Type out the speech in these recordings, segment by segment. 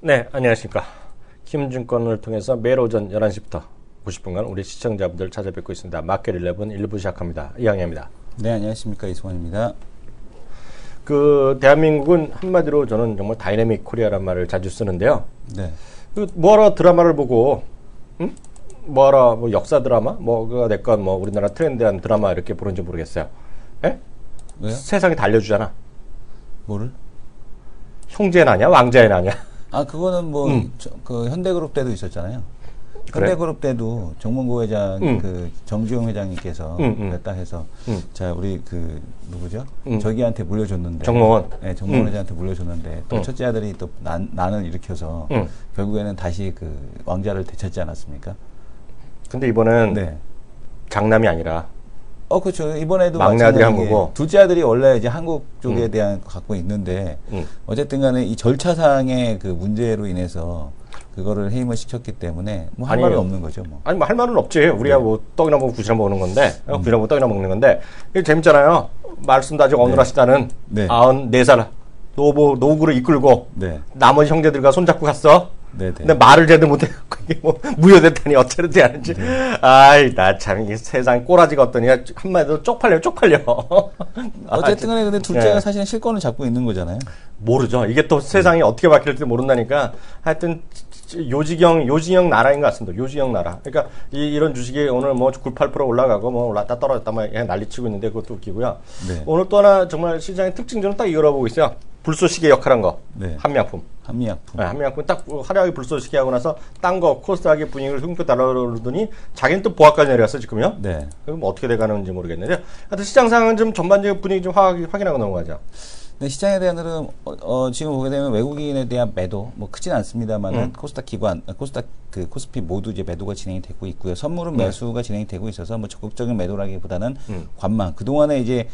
네, 안녕하십니까. 김증권을 통해서 매일 오전 11시부터 90분간 우리 시청자분들 찾아뵙고 있습니다. 마켓 11 1부 시작합니다. 이항혜입니다. 네, 안녕하십니까. 이승원입니다. 대한민국은 한마디로 저는 정말 다이내믹 코리아란 말을 자주 쓰는데요. 네. 뭐하러 드라마를 보고, 뭐하러 뭐 역사 드라마? 뭐가 됐건 뭐 우리나라 트렌드한 드라마 이렇게 보는지 모르겠어요. 예? 왜요? 세상이 다 알려주잖아. 뭐를? 형제 나냐? 왕자의 나냐? 아, 그거는 뭐, 그 현대그룹 때도 있었잖아요. 그래? 현대그룹 때도 정몽구 회장, 그 정주영 회장님께서 냈다 해서, 자, 우리 그, 누구죠? 저기한테 물려줬는데. 정몽원. 네, 정몽원 회장한테 물려줬는데, 또 첫째 아들이 또 난을 일으켜서, 결국에는 다시 그 왕자를 되찾지 않았습니까? 근데 이번엔 네. 장남이 아니라 그렇죠. 이번에도 막내 아들이 한 거고. 둘째 아들이 원래 이제 한국 쪽에 대한 거 갖고 있는데, 어쨌든 간에 이 절차상의 그 문제로 인해서 그거를 해임을 시켰기 때문에 뭐 할 말은 없는 거죠, 뭐. 아니, 뭐 할 말은 없지. 우리가 뭐 떡이나 먹고 굿이나 먹는 건데, 굿이나 먹고 떡이나 먹는 건데, 이게 재밌잖아요. 말씀도 아직 어눌하시다는 네. 94살 노구를 이끌고 네. 나머지 형제들과 손잡고 갔어. 네네. 근데 말을 제대로 못해갖고 이게 뭐 무효됐다니 어쩌지 않은지. 아이, 나 참 이 세상 꼬라지가 어떠니 한마디로 쪽팔려. 어쨌든 간에 근데 둘째가 네. 사실은 실권을 잡고 있는 거잖아요. 모르죠. 이게 또 세상이 어떻게 바뀔지 모른다니까. 하여튼 요지경 나라인 것 같습니다. 요지경 나라. 그러니까 이런 주식이 오늘 뭐 98% 올라가고 뭐 올랐다 떨어졌다 막 난리치고 있는데 그것도 웃기고요. 네. 오늘 또 하나 정말 시장의 특징 저는 딱 이거라고 보고 있어요. 불쏘시개 역할한 거. 네. 한미약품. 한미약품. 네, 한미약품 딱 화려하게 불쏘시개 하고 나서 딴 거 코스닥의 분위기를 흉표 달아오르더니 자기는 또 보합까지 내려왔어 지금요. 네. 그럼 어떻게 돼가는지 모르겠는데 하여튼 시장 상황은 좀 전반적인 분위기 좀 확인하고 넘어가죠. 네, 시장에 대한 흐름, 지금 보게 되면 외국인에 대한 매도, 뭐 크진 않습니다만은 코스닥 기관, 코스닥 그 코스피 모두 이제 매도가 진행이 되고 있고요. 선물은 매수가 진행이 되고 있어서 뭐 적극적인 매도라기보다는 관망. 그동안에 이제,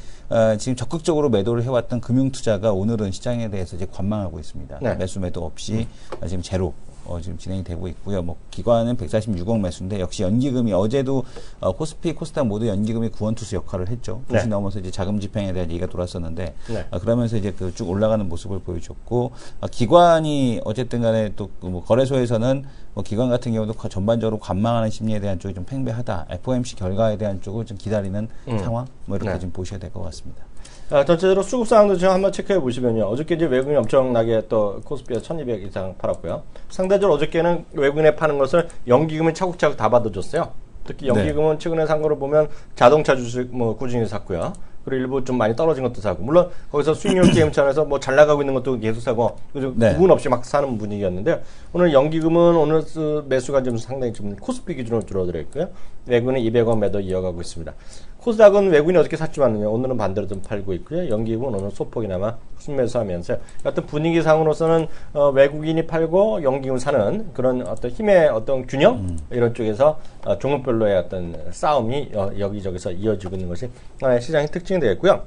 지금 적극적으로 매도를 해왔던 금융투자가 오늘은 시장에 대해서 이제 관망하고 있습니다. 네. 매수 매도 없이 지금 제로. 지금 진행이 되고 있고요. 뭐 기관은 146억 매수인데 역시 연기금이 어제도 코스피, 코스닥 모두 연기금이 구원투수 역할을 했죠. 네. 2시 넘어서 이제 자금 집행에 대한 얘기가 돌았었는데 네. 그러면서 이제 그 쭉 올라가는 모습을 보여줬고 기관이 어쨌든 간에 또 뭐 거래소에서는 뭐 기관 같은 경우도 전반적으로 관망하는 심리에 대한 쪽이 좀 팽배하다. FOMC 결과에 대한 쪽을 좀 기다리는 상황 뭐 이렇게 네. 좀 보셔야 될 것 같습니다. 전체적으로 수급 상황도 지금 한번 체크해 보시면요. 어저께 이제 외국인이 엄청나게 또 코스피가 1200 이상 팔았고요. 상대적으로 어저께는 외국인에 파는 것을 연기금이 차곡차곡 다 받아줬어요. 특히 연기금은 최근에 산 거를 보면 자동차 주식 뭐 꾸준히 샀고요. 그리고 일부 좀 많이 떨어진 것도 사고. 물론 거기서 수익률 게임 차원에서 뭐 잘 나가고 있는 것도 계속 사고. 네. 구분 없이 막 사는 분위기였는데 오늘 연기금은 오늘 매수가 좀 상당히 좀 코스피 기준으로 줄어들어 있고요. 외국인은 200원 매도 이어가고 있습니다. 코스닥은 외국인이 어저께 샀지만요. 오늘은 반대로 좀 팔고 있고요. 연기금은 오늘 소폭이나마 순매수하면서 하여튼 분위기상으로서는 외국인이 팔고 연기금 사는 그런 어떤 힘의 어떤 균형 이런 쪽에서 종목별로의 어떤 싸움이 여기저기서 이어지고 있는 것이 하나의 시장의 특징이 되겠고요.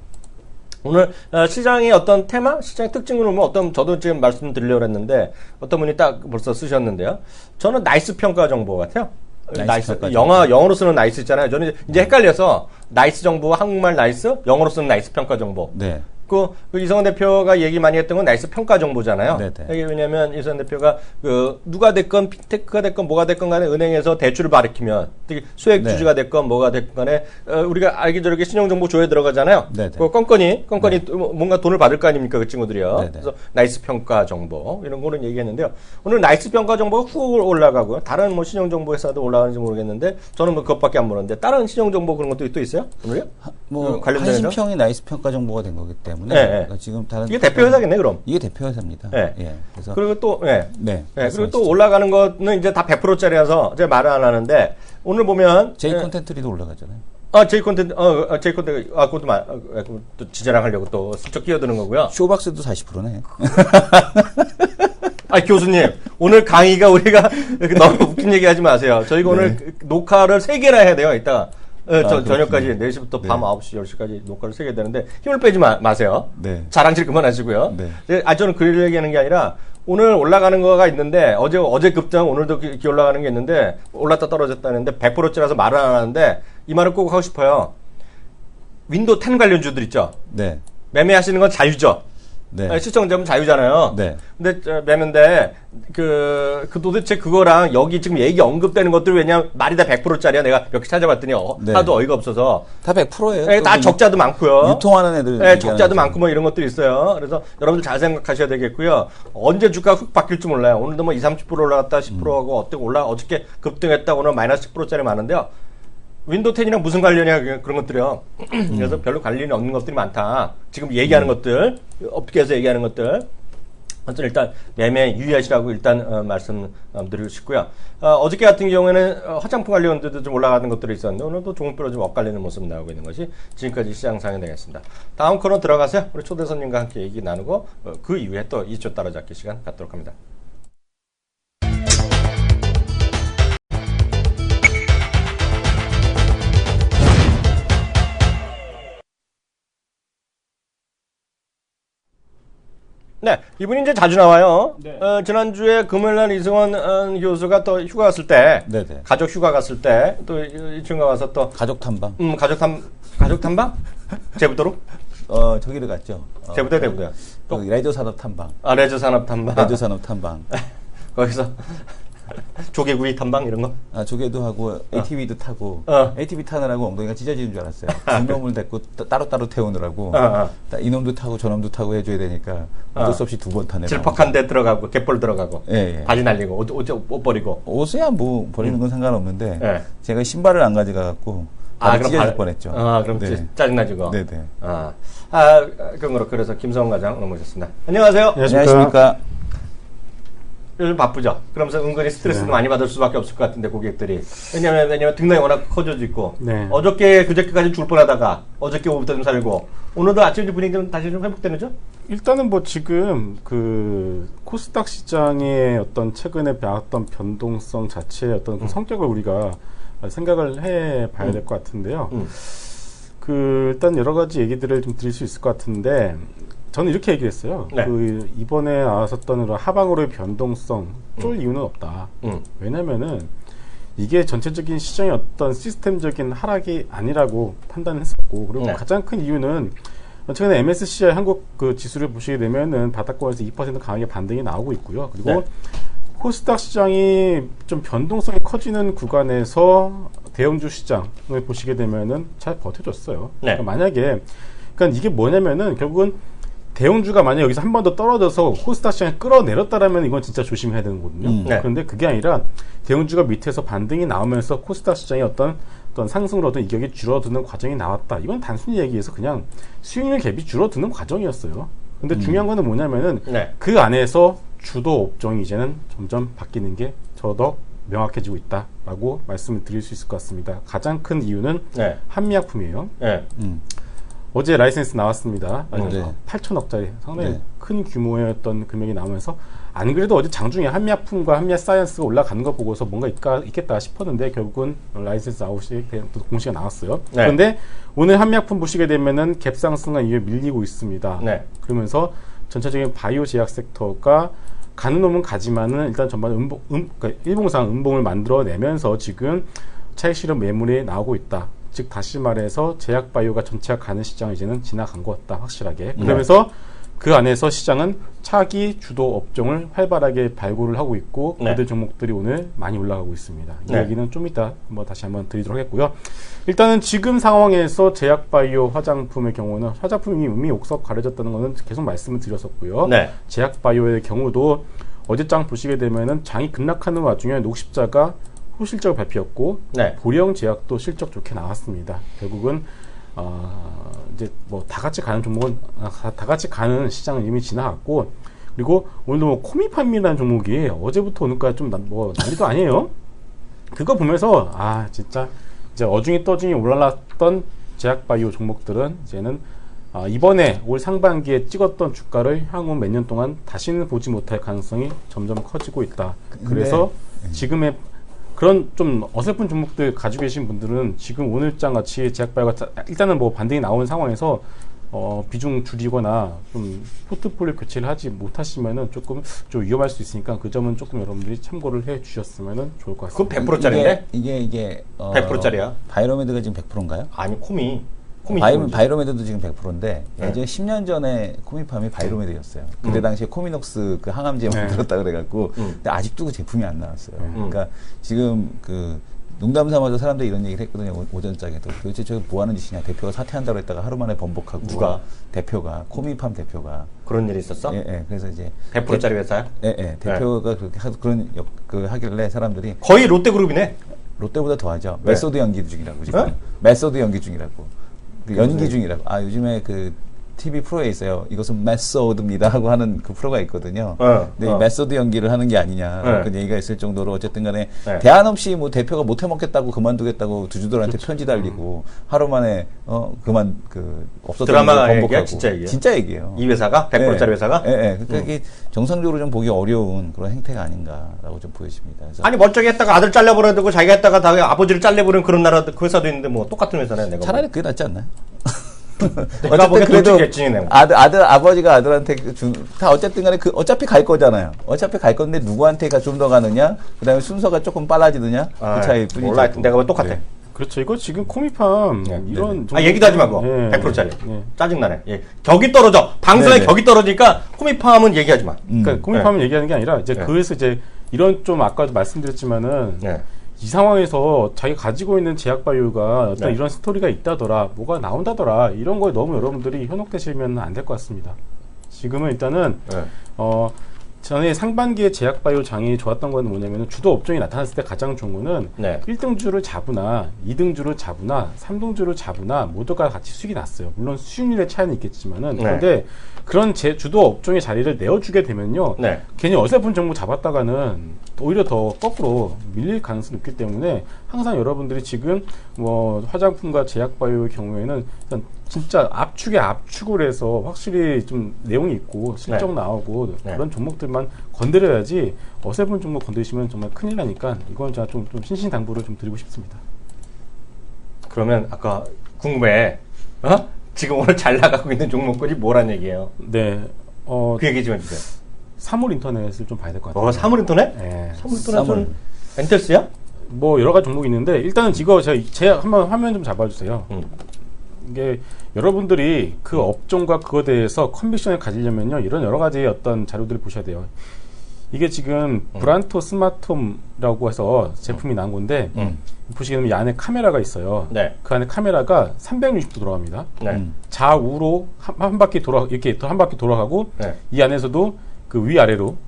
오늘 시장의 어떤 테마, 시장의 특징을 보면 저도 지금 말씀드리려고 했는데 어떤 분이 딱 벌써 쓰셨는데요. 저는 나이스 평가 정보 같아요. 나이스 영어로 쓰는 나이스 있잖아요. 저는 이제 헷갈려서 나이스 정보, 한국말 나이스, 영어로 쓰는 나이스 평가 정보. 네. 그 이성원 대표가 얘기 많이 했던 건 나이스 평가 정보잖아요. 네네. 이게 왜냐면 이성원 대표가 누가 됐건 핀테크가 됐건 뭐가 됐건 간에 은행에서 대출을 받으면 특히 수액 네. 주주가 됐건 뭐가 됐건 간에 우리가 알기 저렇게 신용정보 조회에 들어가잖아요. 네네. 그 껌껌이 뭔가 돈을 받을 거 아닙니까? 그 친구들이요. 네네. 그래서 나이스 평가 정보 이런 거는 얘기했는데요. 오늘 나이스 평가 정보가 훅 올라가고요. 다른 뭐 신용정보 회사도 올라가는지 모르겠는데 저는 뭐 그것밖에 안 보는데 다른 신용정보 그런 것도 또 있어요? 오늘요? 뭐 관련돼서? 한신평이 나이스 평가 정보가 된 거기 때문에 네, 그러니까 지금 다른 이게 대표 회사겠네 그럼. 이게 대표 회사입니다. 네. 예. 그래서 그리고 또 네. 그리고 또 올라가는 거는 이제 다 100%짜리라서 제가 말을 안 하는데 오늘 보면 제이 콘텐츠리도 올라가잖아요. 제이 콘텐츠 그것도 또 지자랑 하려고 또 슬쩍 끼어드는 거고요. 쇼박스도 40%네. 교수님 오늘 강의가 우리가 너무 웃긴 얘기하지 마세요. 저희가 오늘 녹화를 3개나 해야 돼요. 이따가 저녁까지 4시부터 밤 9시 10시까지 녹화를 3개 되는데 힘을 빼지 마세요. 네. 자랑질 그만하시고요. 네. 저는 그 얘기하는 게 아니라 오늘 올라가는 거가 있는데 어제 급등 오늘도 이렇게 올라가는 게 있는데 올랐다 떨어졌다는데 100%짜리라서 말을 안 하는데 이 말을 꼭 하고 싶어요. 윈도우 10 관련주들 있죠. 네. 매매하시는 건 자유죠. 네. 시청자면 자유잖아요. 네. 근데 매매인데 그 도대체 그거랑 여기 지금 얘기 언급되는 것들 왜냐면 말이 다 100%짜리야. 내가 몇 개 찾아봤더니 네. 하도 어이가 없어서 다 100%예요. 예, 다 적자도 많고요. 유통하는 애들. 예, 적자도 많고 뭐 이런 것들이 있어요. 그래서 여러분들 잘 생각하셔야 되겠고요. 언제 주가가 훅 바뀔지 몰라요. 오늘도 뭐 20, 30% 올라갔다 10%하고 어저께 급등했다 오늘 마이너스 10%짜리 많은데요. 윈도우 10이랑 무슨 관련이야 그런 것들이요. 그래서 별로 관련이 없는 것들이 많다. 지금 얘기하는 것들, 업계에서 얘기하는 것들. 아무튼 일단 매매 유의하시라고 일단 말씀드리고 싶고요. 어저께 같은 경우에는 화장품 관련돼도 좀 올라가는 것들이 있었는데 오늘도 종목별로 좀 엇갈리는 모습 나오고 있는 것이 지금까지 시장 상황이 되겠습니다. 다음 코너 들어가세요. 우리 초대 손님과 함께 얘기 나누고 그 이후에 또 2초 따라잡기 시간 갖도록 합니다. 네, 이분이 이제 자주 나와요. 네. 지난주에 금요일날 이승원 교수가 또 휴가 갔을 때, 네네. 가족 휴가 갔을 때, 또 이 친구가 와서 또, 가족 탐방. 가족 탐방? 제부도로? 저기를 갔죠. 제부도 대부도야. 또 레저 산업 탐방. 레저 산업 탐방. 레저 산업 탐방. 거기서 조개구이 탐방 이런 거? 조개도 하고 ATV도 타고 ATV 타느라고 엉덩이가 찢어지는 줄 알았어요. 두 놈을 데리고 따로따로 태우느라고 이놈도 타고 저놈도 타고 해줘야 되니까 어쩔 수 없이 두 번 타네요. 질퍽한 데 들어가고 갯벌 들어가고 예. 바지 날리고 옷 버리고. 옷이야 뭐 버리는 건 상관없는데 예. 제가 신발을 안 가져가갖고 찢어질 뻔했죠. 그럼 네. 짜증나지고. 네네. 그건 그렇고 그래서 김성원 과장 오늘 모셨습니다. 안녕하세요. 안녕하십니까. 요즘 바쁘죠? 그러면서 은근히 스트레스도 많이 받을 수밖에 없을 것 같은데, 고객들이. 왜냐면 등락이 워낙 커져져 있고. 네. 그저께까지 줄 뻔하다가, 어저께 오후부터 좀 살고, 오늘도 아침 분위기는 다시 좀 회복되는 거죠? 일단은 뭐 지금 그 코스닥 시장의 어떤 최근에 나왔던 변동성 자체의 어떤 그 성격을 우리가 생각을 해 봐야 될 것 같은데요. 그 일단 여러 가지 얘기들을 좀 드릴 수 있을 것 같은데, 저는 이렇게 얘기했어요. 네. 그 이번에 나왔었던 하방으로의 변동성 쫄 이유는 없다. 왜냐면은 이게 전체적인 시장의 어떤 시스템적인 하락이 아니라고 판단했었고, 그리고 네. 가장 큰 이유는 최근에 MSCI 한국 그 지수를 보시게 되면은 바닥권에서 2% 강하게 반등이 나오고 있고요. 그리고 네. 코스닥 시장이 좀 변동성이 커지는 구간에서 대형주 시장을 보시게 되면은 잘 버텨줬어요. 네. 그러니까 만약에, 그러니까 이게 뭐냐면은 결국은 대형주가 만약 여기서 한 번 더 떨어져서 코스닥 시장을 끌어내렸다라면 이건 진짜 조심해야 되는 거거든요. 네. 그런데 그게 아니라 대형주가 밑에서 반등이 나오면서 코스닥 시장의 어떤 상승으로 어떤 이격이 줄어드는 과정이 나왔다. 이건 단순히 얘기해서 그냥 수익률 갭이 줄어드는 과정이었어요. 근데 중요한 거는 뭐냐면은 네. 그 안에서 주도 업종이 이제는 점점 바뀌는 게 더 명확해지고 있다라고 말씀을 드릴 수 있을 것 같습니다. 가장 큰 이유는 네. 한미약품이에요. 네. 어제 라이센스 나왔습니다. 네. 8천억짜리 상당히 네. 큰 규모의 어떤 금액이 나오면서, 안 그래도 어제 장중에 한미약품과 한미사이언스가 올라가는 거 보고서 뭔가 있겠다 싶었는데 결국은 라이센스 아웃이 또 공시가 나왔어요. 네. 그런데 오늘 한미약품 보시게 되면은 갭 상승한 이후에 밀리고 있습니다. 네. 그러면서 전체적인 바이오 제약 섹터가 가는 놈은 가지만은 일단 전반 그러니까 일봉상 음봉을 만들어내면서 지금 차익 실현 매물이 나오고 있다. 즉 다시 말해서 제약 바이오가 전체가 가는 시장을 이제는 지나간 것 같다, 확실하게. 그러면서 그 안에서 시장은 차기 주도 업종을 활발하게 발굴을 하고 있고, 네. 그들 종목들이 오늘 많이 올라가고 있습니다. 이 네. 얘기는 좀 이따 다시 한번 드리도록 하겠고요. 일단은 지금 상황에서 제약 바이오 화장품의 경우는 화장품이 이미 옥석 가려졌다는 것은 계속 말씀을 드렸었고요. 네. 제약 바이오의 경우도 어제 장 보시게 되면은 장이 급락하는 와중에 녹십자가 호실적 발표였고, 네. 보령 제약도 실적 좋게 나왔습니다. 결국은 이제 뭐 다 같이 가는 종목은 다 같이 가는 시장은 이미 지나갔고, 그리고 오늘도 뭐 코미팜이라는 종목이 어제부터 오늘까지 좀 난리도 아니에요. 그거 보면서 진짜 이제 어중이 떠중이 올라갔던 제약바이오 종목들은 이제는 이번에 올 상반기에 찍었던 주가를 향후 몇 년 동안 다시는 보지 못할 가능성이 점점 커지고 있다. 그래서 지금의 그런 좀 어설픈 종목들 가지고 계신 분들은 지금 오늘장 같이 제약바이오가 일단은 뭐 반등이 나오는 상황에서 비중 줄이거나 좀 포트폴리오 교체를 하지 못하시면은 조금 좀 위험할 수 있으니까 그 점은 조금 여러분들이 참고를 해 주셨으면 좋을 것 같습니다. 그건 100%짜리인데? 이게 100%짜리야. 바이로메드가 지금 100%인가요? 아니, 바이로메드도 지금 100%인데 예전에 10년 전에 코미팜이 바이로메드였어요. 그때 당시에 코미녹스 그 항암제 만들었다 그래갖고 근데 아직도 그 제품이 안 나왔어요. 그러니까 지금 그 농담 삼아서 사람들이 이런 얘기를 했거든요. 오전장에도. 도대체 저거 뭐 하는 짓이냐. 대표가 사퇴한다고 했다가 하루 만에 번복하고. 누가? 대표가. 코미팜 대표가. 그런 일이 있었어? 예, 예. 그래서 이제. 100%짜리 회사야? 예, 예. 대표가 그렇게 그런 하길래 사람들이. 거의 롯데그룹이네. 롯데보다 더 하죠. 네. 메소드 연기 중이라고 지금. 메소드 연기 중이라고. 그 연기 중이라고. 아, 요즘에 그 TV 프로에 있어요. 이것은 메소드입니다 하고 하는 그 프로가 있거든요. 근데 이 메소드 연기를 하는 게 아니냐 그런 얘기가 있을 정도로 어쨌든 간에 대안 없이 뭐 대표가 못 해먹겠다고 그만두겠다고 주주들한테 편지 달리고 하루 만에 없었던 드라마 일을 얘기야? 진짜 얘기야? 진짜 얘기예요. 이 회사가? 100%짜리 회사가? 예, 예. 그러니까 이게 정상적으로 좀 보기 어려운 그런 행태가 아닌가라고 좀 보여집니다. 그래서 아니 멀쩡히 했다가 아들 잘려버려도 자기가 했다가 다 아버지를 잘려버리는 그런 나라 그 회사도 있는데 뭐 똑같은 회사네 내가. 차라리 그게 낫지 않나요? 내가 보기엔 그래도 아버지가 아들한테 다 어쨌든 간에 어차피 갈 거잖아요. 어차피 갈 건데 누구한테가 좀 더 가느냐, 그 다음에 순서가 조금 빨라지느냐, 그 차이 뿐이죠. 몰라, 하여튼 내가 보면 똑같아. 네. 그렇죠. 이거 지금 코미팜 이런 얘기도 하지 말고 100%짜리 짜증나네. 예. 격이 떨어져. 방송에 격이 떨어지니까 코미팜은 얘기하지 마. 그러니까 코미팜은 얘기하는 게 아니라 이제 그래서 이제 이런 좀 아까도 말씀드렸지만은 이 상황에서 자기가 가지고 있는 제약바이오가 어떤 이런 스토리가 있다더라, 뭐가 나온다더라, 이런 거에 너무 여러분들이 현혹되시면 안 될 것 같습니다. 지금은 일단은, 전에 상반기에 제약바이오 장이 좋았던 건 뭐냐면 주도 업종이 나타났을 때 가장 좋은 거는 1등주를 잡으나 2등주를 잡으나 3등주를 잡으나 모두가 같이 수익이 났어요. 물론 수익률의 차이는 있겠지만은 그런데 그런 주도 업종의 자리를 내어주게 되면요, 괜히 어설픈 정보 잡았다가는 오히려 더 거꾸로 밀릴 가능성이 있기 때문에 항상 여러분들이 지금 뭐 화장품과 제약바이오의 경우에는 일단 진짜 압축에 압축을 해서 확실히 좀 내용이 있고 실적 나오고 그런 종목들만 건드려야지 어설픈 종목 건드리시면 정말 큰일 나니까 이건 제가 좀 신신당부를 좀 드리고 싶습니다. 그러면 아까 궁금해. 지금 오늘 잘 나가고 있는 종목들이 뭐란 얘기예요? 네. 그 얘기 좀 해주세요. 사물인터넷을 좀 봐야 될 것 같아요. 사물인터넷? 네. 사물인터넷은 엔텔스야? 뭐 여러 가지 종목이 있는데 일단은 이거 제가 한번 화면 좀 잡아주세요. 이게 여러분들이 그 업종과 그거에 대해서 컨빅션을 가지려면요, 이런 여러 가지 어떤 자료들을 보셔야 돼요. 이게 지금 브란토 스마트홈이라고 해서 제품이 나온 건데 보시게 되면 이 안에 카메라가 있어요. 그 안에 카메라가 360도 돌아갑니다. 좌우로 한 바퀴 이렇게 한 바퀴 돌아가고 이 안에서도 그 위아래로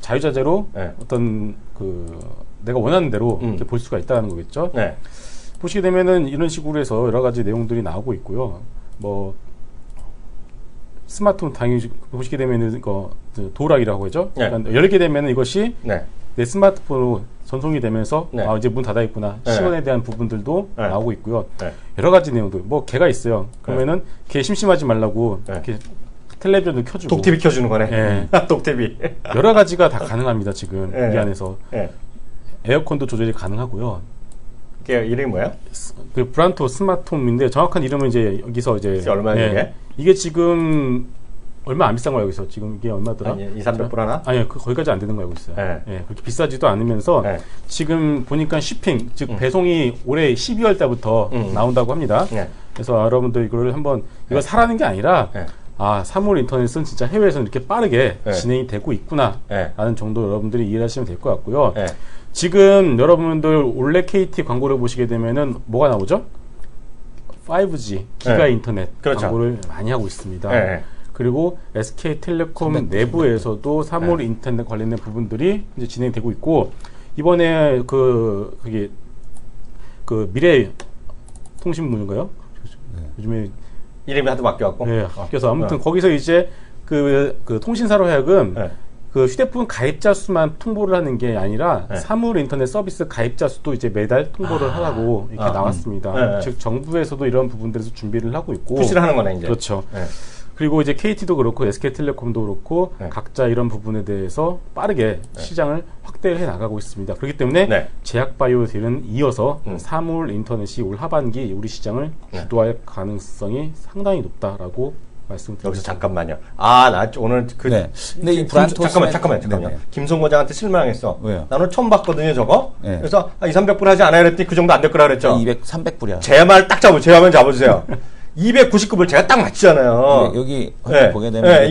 자유자재로 어떤 그 내가 원하는 대로 이렇게 볼 수가 있다는 거겠죠. 보시게 되면은 이런 식으로 해서 여러 가지 내용들이 나오고 있고요. 뭐 스마트폰 당연히 보시게 되면은 이거 도락이라고 하죠. 그러니까 열게 되면은 이것이 내 스마트폰으로 전송이 되면서 이제 문 닫아 있구나. 시간에 대한 부분들도 나오고 있고요. 여러 가지 내용들. 뭐 개가 있어요. 그러면은 개 심심하지 말라고 이렇게 텔레비전도 켜주고 독TV 켜주는 거네. 독TV. 여러 가지가 다 가능합니다. 지금 이 안에서 에어컨도 조절이 가능하고요. 이게 이름이 뭐야? 그 브란토 스마트홈인데 정확한 이름은 이제 여기서 이제 얼마예요? 이게 지금 얼마 안 비싼 거 알고 있어요. 지금 이게 얼마더라? 아니, 200-300불 하나? 아니요, 거기까지 안 되는 거 알고 있어요. 그렇게 비싸지도 않으면서 지금 보니까 쉬핑, 즉 배송이 올해 12월 달부터 나온다고 합니다. 그래서 여러분들 이걸 한번 이거 사라는 게 아니라 사물 인터넷은 진짜 해외에서는 이렇게 빠르게 진행이 되고 있구나 라는 정도 여러분들이 이해하시면 될 것 같고요. 지금 여러분들 올레 KT 광고를 보시게 되면은 뭐가 나오죠? 5G 기가 인터넷 광고를 많이 하고 있습니다. 그리고 SK텔레콤 내부에서도 사물 인터넷 관련된 부분들이 이제 진행되고 있고, 이번에 그게 미래 통신문인가요? 요즘에 이름이 하도 바뀌어갖고. 바뀌어서 아무튼 거기서 이제 그 통신사로 하여금 그 휴대폰 가입자 수만 통보를 하는 게 아니라 사물 인터넷 서비스 가입자 수도 이제 매달 통보를 하라고 이렇게 나왔습니다. 즉 정부에서도 이런 부분들에서 준비를 하고 있고 푸시를 하는 거네 이제. 그렇죠. 그리고 이제 KT도 그렇고 SK텔레콤도 그렇고 각자 이런 부분에 대해서 빠르게 시장을 확대해 나가고 있습니다. 그렇기 때문에 제약바이오들은 이어서 사물 인터넷이 올 하반기 우리 시장을 주도할 가능성이 상당히 높다라고 말씀드립니다. 여기서 잠깐만요. 나 오늘 근데 이 브란토 잠깐만요. 김송 과장한테 실망했어. 왜요? 나는 처음 봤거든요, 저거. 그래서 200-300불 하지 않아요 그랬더니 그 정도 안 될 거라 그랬죠. 300불이야. 제 말 딱 제 화면 잡아주세요. 299불 제가 딱 맞추잖아요. 여기 네. 보게 되면 네,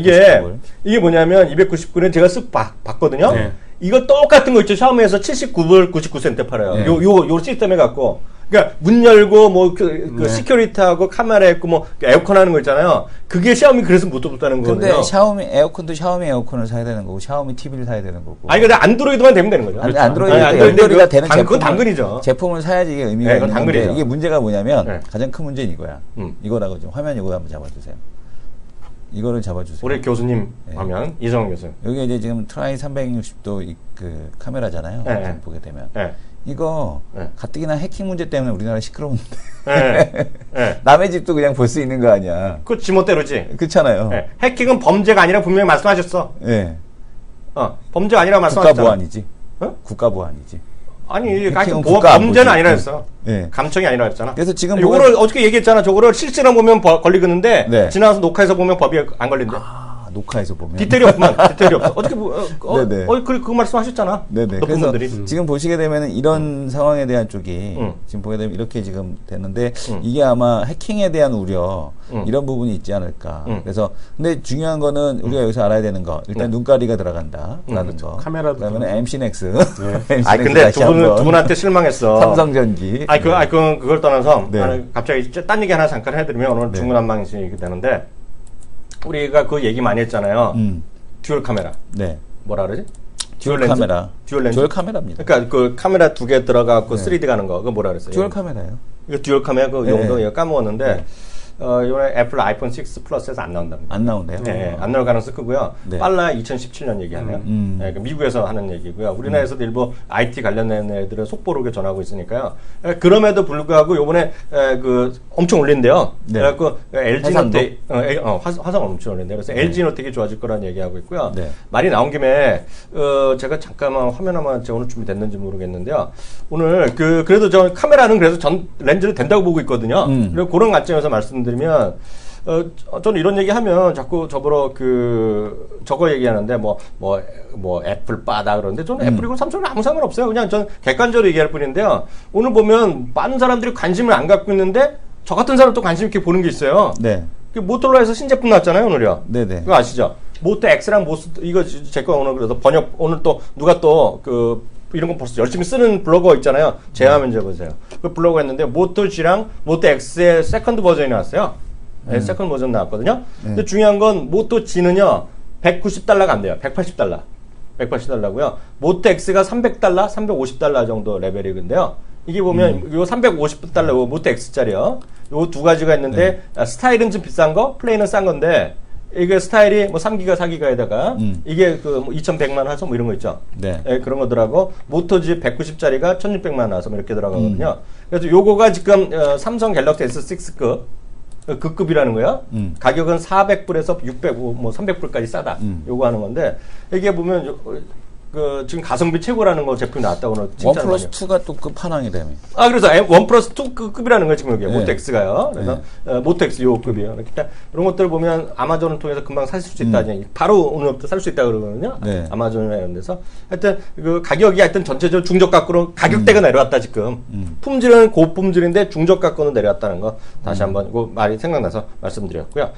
이게 뭐냐면 299는 제가 쓱 봤거든요. 네. 이거 똑같은 거 있죠. 샤오미에서 79불 99센트 팔아요. 네. 요 시스템에 갖고. 그러니까 문 열고 뭐 그 시큐리티하고 카메라 있고 뭐 에어컨 하는 거 있잖아요. 그게 샤오미 그래서 못 뽑았다는 거거든요. 근데 샤오미 에어컨도 샤오미 에어컨을 사야 되는 거고 샤오미 TV를 사야 되는 거고. 아니 근데 안드로이드만 되면 되는 거죠. 안드로이드가 되는 그건 당근이죠. 제품을 사야지 이게 의미가 네, 있는 그건 건데 당근이죠. 이게 문제가 뭐냐면 네. 가장 큰 문제는 이거야. 이거라고 좀 화면 이거 한번 잡아주세요. 이거를 잡아주세요. 우리 교수님 하면 이성훈 교수. 여기 이제 지금 트라이 360도 그 카메라잖아요. 네. 지금 보게 되면 네. 이거 네. 가뜩이나 해킹 문제 때문에 우리나라 시끄러운데 네. 네. 남의 집도 그냥 볼 수 있는 거 아니야. 그 지멋대로지. 그렇잖아요. 네. 해킹은 범죄가 아니라 분명히 말씀하셨어. 예. 범죄가 아니라 말씀하셨잖아. 국가보안이지. 어? 국가보안이지. 아니, 해킹은 하여튼 국가 범죄는 안보지. 아니라 했어. 예. 감청이 아니라 했잖아. 그래서 지금 요거를 어저께 얘기했잖아. 저거를 실시간 보면 걸리겠는데 네. 지나가서 녹화해서 보면 법이 안 걸린대. 녹화해서 보면 디테일이 없구만. 디테일이 없어. 어저께 네네. 그 말씀하셨잖아. 네네. 높은 그래서 분들이. 지금 보시게 되면은 이런 상황에 대한 쪽이 지금 보게 되면 이렇게 지금 되는데 이게 아마 해킹에 대한 우려 이런 부분이 있지 않을까. 그래서 근데 중요한 거는 우리가 여기서 알아야 되는 거 일단 눈가리가 들어간다라는 거. 카메라도 그다음에 MC넥스. 아 근데 두 분한테 실망했어. 삼성전기. 그걸 떠나서 네. 나는 갑자기 딴 얘기 하나 잠깐 해드리면 오늘 네. 중구난방식이 되는데 우리가 그 얘기 많이 했잖아요. 듀얼 카메라. 네. 뭐라 그러지? 듀얼 렌즈? 카메라. 듀얼 렌즈. 듀얼 카메라입니다. 그러니까 그 카메라 두 개 들어가고 네. 3D 가는 거. 그거 뭐라 그랬어요? 듀얼 카메라예요. 이거 듀얼 카메라 그 네. 용도 이거 까먹었는데 네. 이번에 애플 아이폰 6 플러스에서 안 나온답니다. 안 나온대요. 네, 안 나올 가능성이 크고요. 네. 빨라 2017년 얘기하네요. 네, 그 미국에서 하는 얘기고요. 우리나라에서도 일부 IT 관련된 애들은 속보르게 전하고 있으니까요. 그럼에도 불구하고 요번에 그 엄청 올린대요. 네. 그래갖고 LG 해상도? 노텍 화성을 엄청 올린대요. 그래서 LG 노텍이 좋아질 거라는 얘기하고 있고요. 네. 말이 나온 김에 제가 잠깐만 화면 한번 제가 오늘 준비됐는지 모르겠는데요. 오늘 그래도 저 카메라는 그래서 전 렌즈를 된다고 보고 있거든요. 그리고 그런 관점에서 말씀드리면 저는 이런 얘기하면 자꾸 저보러 저거 얘기하는데 뭐 애플 빠다 그러는데 저는 애플이고 삼성은 아무 상관없어요. 그냥 저는 객관적으로 얘기할 뿐인데요. 오늘 보면 많은 사람들이 관심을 안 갖고 있는데 저 같은 사람 또 관심 있게 보는 게 있어요. 네. 그 모토로라에서 신제품 나왔잖아요, 오늘요. 네네. 그거 아시죠? 모토 X랑 모스 이거 제 거 오늘 그래서 오늘 또 누가 또 이런 거 벌써 열심히 쓰는 블로거 있잖아요. 제 화면 줘보세요. 그 블로거 했는데 모토 G랑 모토 X의 세컨드 버전이 나왔어요. 네, 세컨드 버전 나왔거든요. 근데 중요한 건 모토 G는요 190달러가 안 돼요. 180달러. 180달러고요. 모토 X가 300달러, 350달러 정도 레벨이건데요. 이게 보면 요 350달러 모토 X짜리요. 요 두 가지가 있는데 스타일은 좀 비싼 거, 플레이는 싼 건데 이게 스타일이 뭐 3기가 4기가에다가 이게 뭐 2100만 원 해서 뭐 이런 거 있죠. 네. 그런 거 들어가고 모토지 190짜리가 1600만 원 나와서 뭐 이렇게 들어가거든요. 그래서 요거가 지금 삼성 갤럭시 S6급 그 급이라는 거야. 가격은 400불에서 600, 뭐 300불까지 싸다. 요거 하는 건데 이게 보면 지금 가성비 최고라는 거 제품이 나왔다고 오늘 원 플러스 2가 또 끝판왕이라며. 그래서 원 플러스 2 급이라는 거예요, 지금 여기. 네. 모토 X가요. 그래서 모토 X 요 급이에요. 그러니까 이런 것들 보면 아마존을 통해서 금방 살 수 있다. 바로 오늘부터 살 수 있다 그러거든요. 네. 아마존이나 이런 데서. 하여튼 그 가격이 하여튼 전체적으로 중저가로 가격대가 내려왔다 지금. 품질은 고품질인데 중저가로는 내려왔다는 거 다시 한번 그 말이 생각나서 말씀드렸고요.